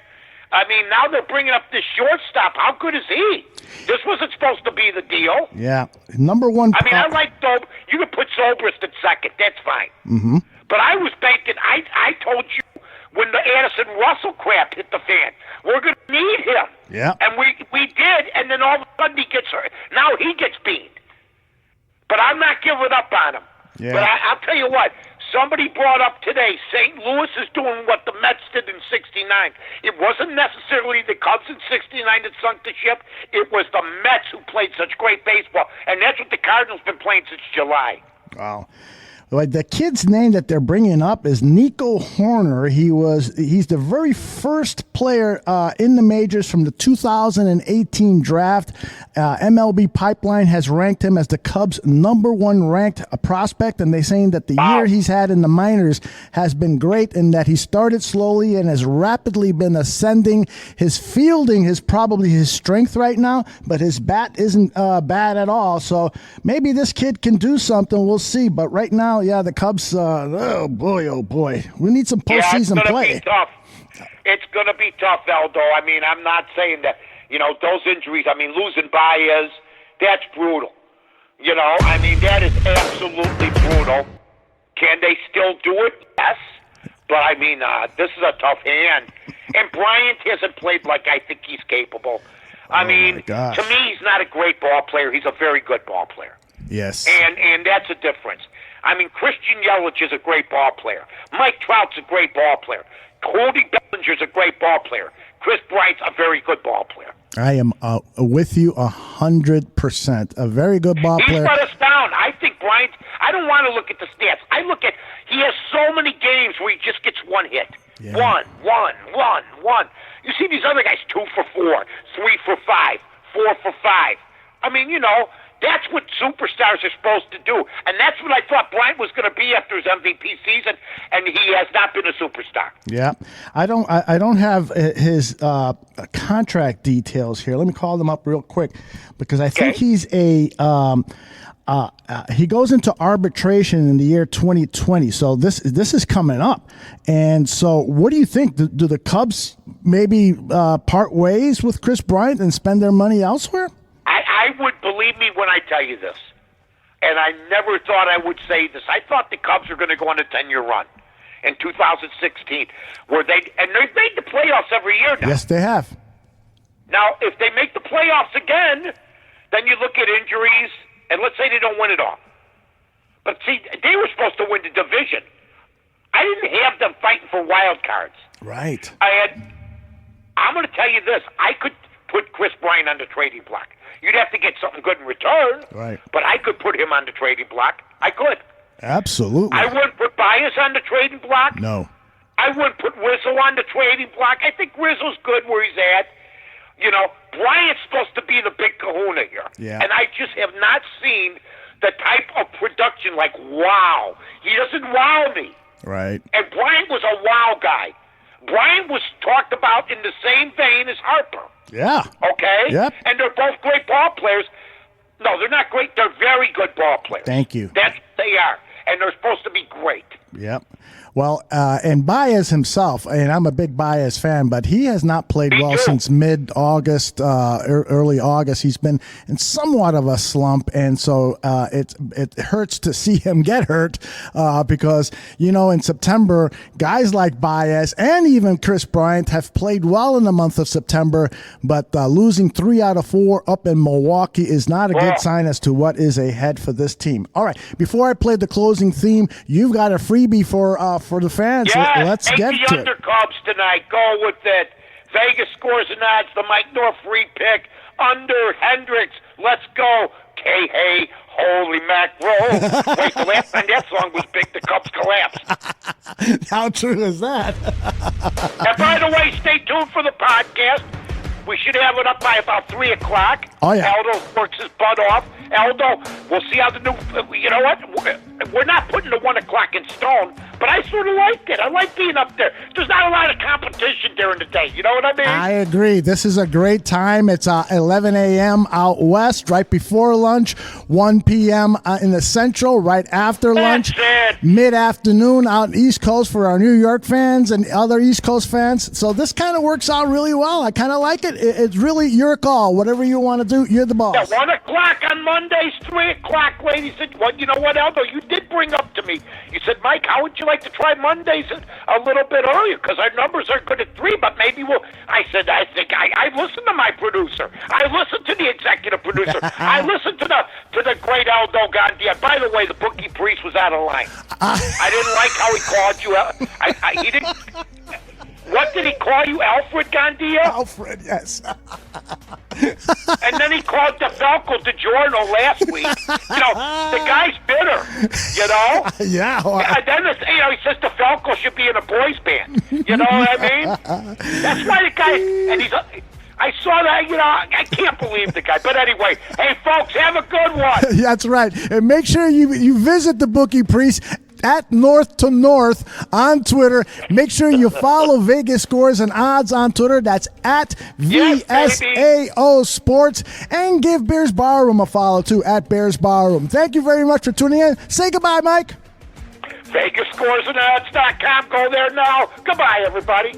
I mean, now they're bringing up this shortstop. How good is he? This wasn't supposed to be the deal.
Yeah. Number one.
I mean, I like Zobrist. You could put Zobrist at second. That's fine.
Mm-hmm.
But I was banking. I told you when the Addison Russell crap hit the fan, we're going to need him.
Yeah.
And we did, and then all of a sudden he gets hurt. Now he gets beat. But I'm not giving up on him.
Yeah.
But I'll tell you what. Somebody brought up today, St. Louis is doing what the Mets did in '69. It wasn't necessarily the Cubs in '69 that sunk the ship. It was the Mets who played such great baseball. And that's what the Cardinals been playing since July.
Wow. The kid's name that they're bringing up is Nico Horner. He's the very first player in the majors from the 2018 draft. MLB Pipeline has ranked him as the Cubs' #1 ranked prospect, and they're saying that the year he's had in the minors has been great and that he started slowly and has rapidly been ascending. His fielding is probably his strength right now, but his bat isn't bad at all. So maybe this kid can do something. We'll see. But right now, yeah, the Cubs, oh boy. We need some postseason play.
Be tough. It's going to be tough, Aldo. I mean, I'm not saying that, those injuries, losing Baez, that's brutal. I mean, that is absolutely brutal. Can they still do it? Yes. But, this is a tough hand. And Bryant hasn't played like I think he's capable. To me, he's not a great ball player. He's a very good ball player.
Yes.
And that's a difference. Christian Yelich is a great ball player. Mike Trout's a great ball player. Cody Bellinger's a great ball player. Chris Bryant's a very good ball player.
I am with you 100%. A very good ball player.
He's let us down. I think Bryant, I don't want to look at the stats. I look at, he has so many games where he just gets one hit. Yeah. One. You see these other guys, 2 for 4, 3 for 5, 4 for 5. That's what superstars are supposed to do. And that's what I thought Bryant was going to be after his MVP season, and he has not been a superstar.
Yeah. I don't have his contract details here. Let me call them up real quick because I think he's he goes into arbitration in the year 2020. So this is coming up. And so what do you think? Do the Cubs maybe part ways with Chris Bryant and spend their money elsewhere?
I would, believe me when I tell you this, and I never thought I would say this. I thought the Cubs were going to go on a 10-year run in 2016, and they've made the playoffs every year now.
Yes, they have.
Now, if they make the playoffs again, then you look at injuries, and let's say they don't win it all. But see, they were supposed to win the division. I didn't have them fighting for wild cards.
Right.
I'm going to tell you this. I could put Chris Bryant on the trading block. You'd have to get something good in return.
Right.
But I could put him on the trading block. I could.
Absolutely.
I wouldn't put Baez on the trading block.
No.
I wouldn't put Rizzo on the trading block. I think Rizzo's good where he's at. Bryant's supposed to be the big kahuna here.
Yeah.
And I just have not seen the type of production like wow. He doesn't wow me.
Right.
And Bryant was a wow guy. Bryant was talked about in the same vein as Harper.
Yeah.
Okay?
Yep.
And they're both great ball players. No, they're not great. They're very good ball players.
Thank you.
That's what they are. And they're supposed to be great.
Yep. Well, and Baez himself, and I'm a big Baez fan, but he has not played well since mid-August, early August. He's been in somewhat of a slump, and so it hurts to see him get hurt because, in September, guys like Baez and even Chris Bryant have played well in the month of September, but losing 3 out of 4 up in Milwaukee is not a good sign as to what is ahead for this team. All right, before I play the closing theme, you've got a freebie for the fans.
Yeah,
let's get
the
to
under Cubs tonight. Go with it. Vegas scores and odds. The Mike North free pick. Under Hendricks. Let's go. Hey, holy mackerel. Wait, the last time that song was big, the Cubs collapsed.
How true is that?
And by the way, stay tuned for the podcast. We should have it up by about 3 o'clock.
Oh, yeah.
Aldo works his butt off. Aldo, we'll see how the new... You know what? We're not putting the 1 o'clock in stone, but I sort of like it. I like being up there. There's not a lot of competition during the day. You know what I mean?
I agree. This is a great time. It's 11 a.m. out west, right before lunch, 1 p.m. In the central, right after lunch, mid-afternoon out East Coast for our New York fans and other East Coast fans. So this kind of works out really well. I kind of like it. It's really your call. Whatever you want to do, you're the boss.
Yeah, 1 o'clock on Mondays, 3 o'clock, ladies. Well, you know what, Aldo? You did bring up to me. You said, Mike, how would you like to try Mondays a little bit earlier? Because our numbers are good at 3, but maybe we'll... I said, I listened to my producer. I listened to the executive producer. I listened to the great Aldo Gandia. By the way, the bookie priest was out of line. I didn't like how he called you. He didn't... What did he call you, Alfred Gandia?
Alfred, yes.
And then he called DeFalco DiGiorno last week. The guy's bitter,
Yeah.
And then, he says DeFalco should be in a boys band. You know what I mean? That's why the guy, and I saw that, I can't believe the guy. But anyway, hey, folks, have a good one.
That's right. And make sure you visit the Bookie Priest at North to North on Twitter. Make sure you follow Vegas Scores and Odds on Twitter. That's at VSAO Sports. And give Bears Barroom a follow, too, at Bears Barroom. Thank you very much for tuning in. Say goodbye, Mike.
VegasScoresandOdds.com. Go there now. Goodbye, everybody.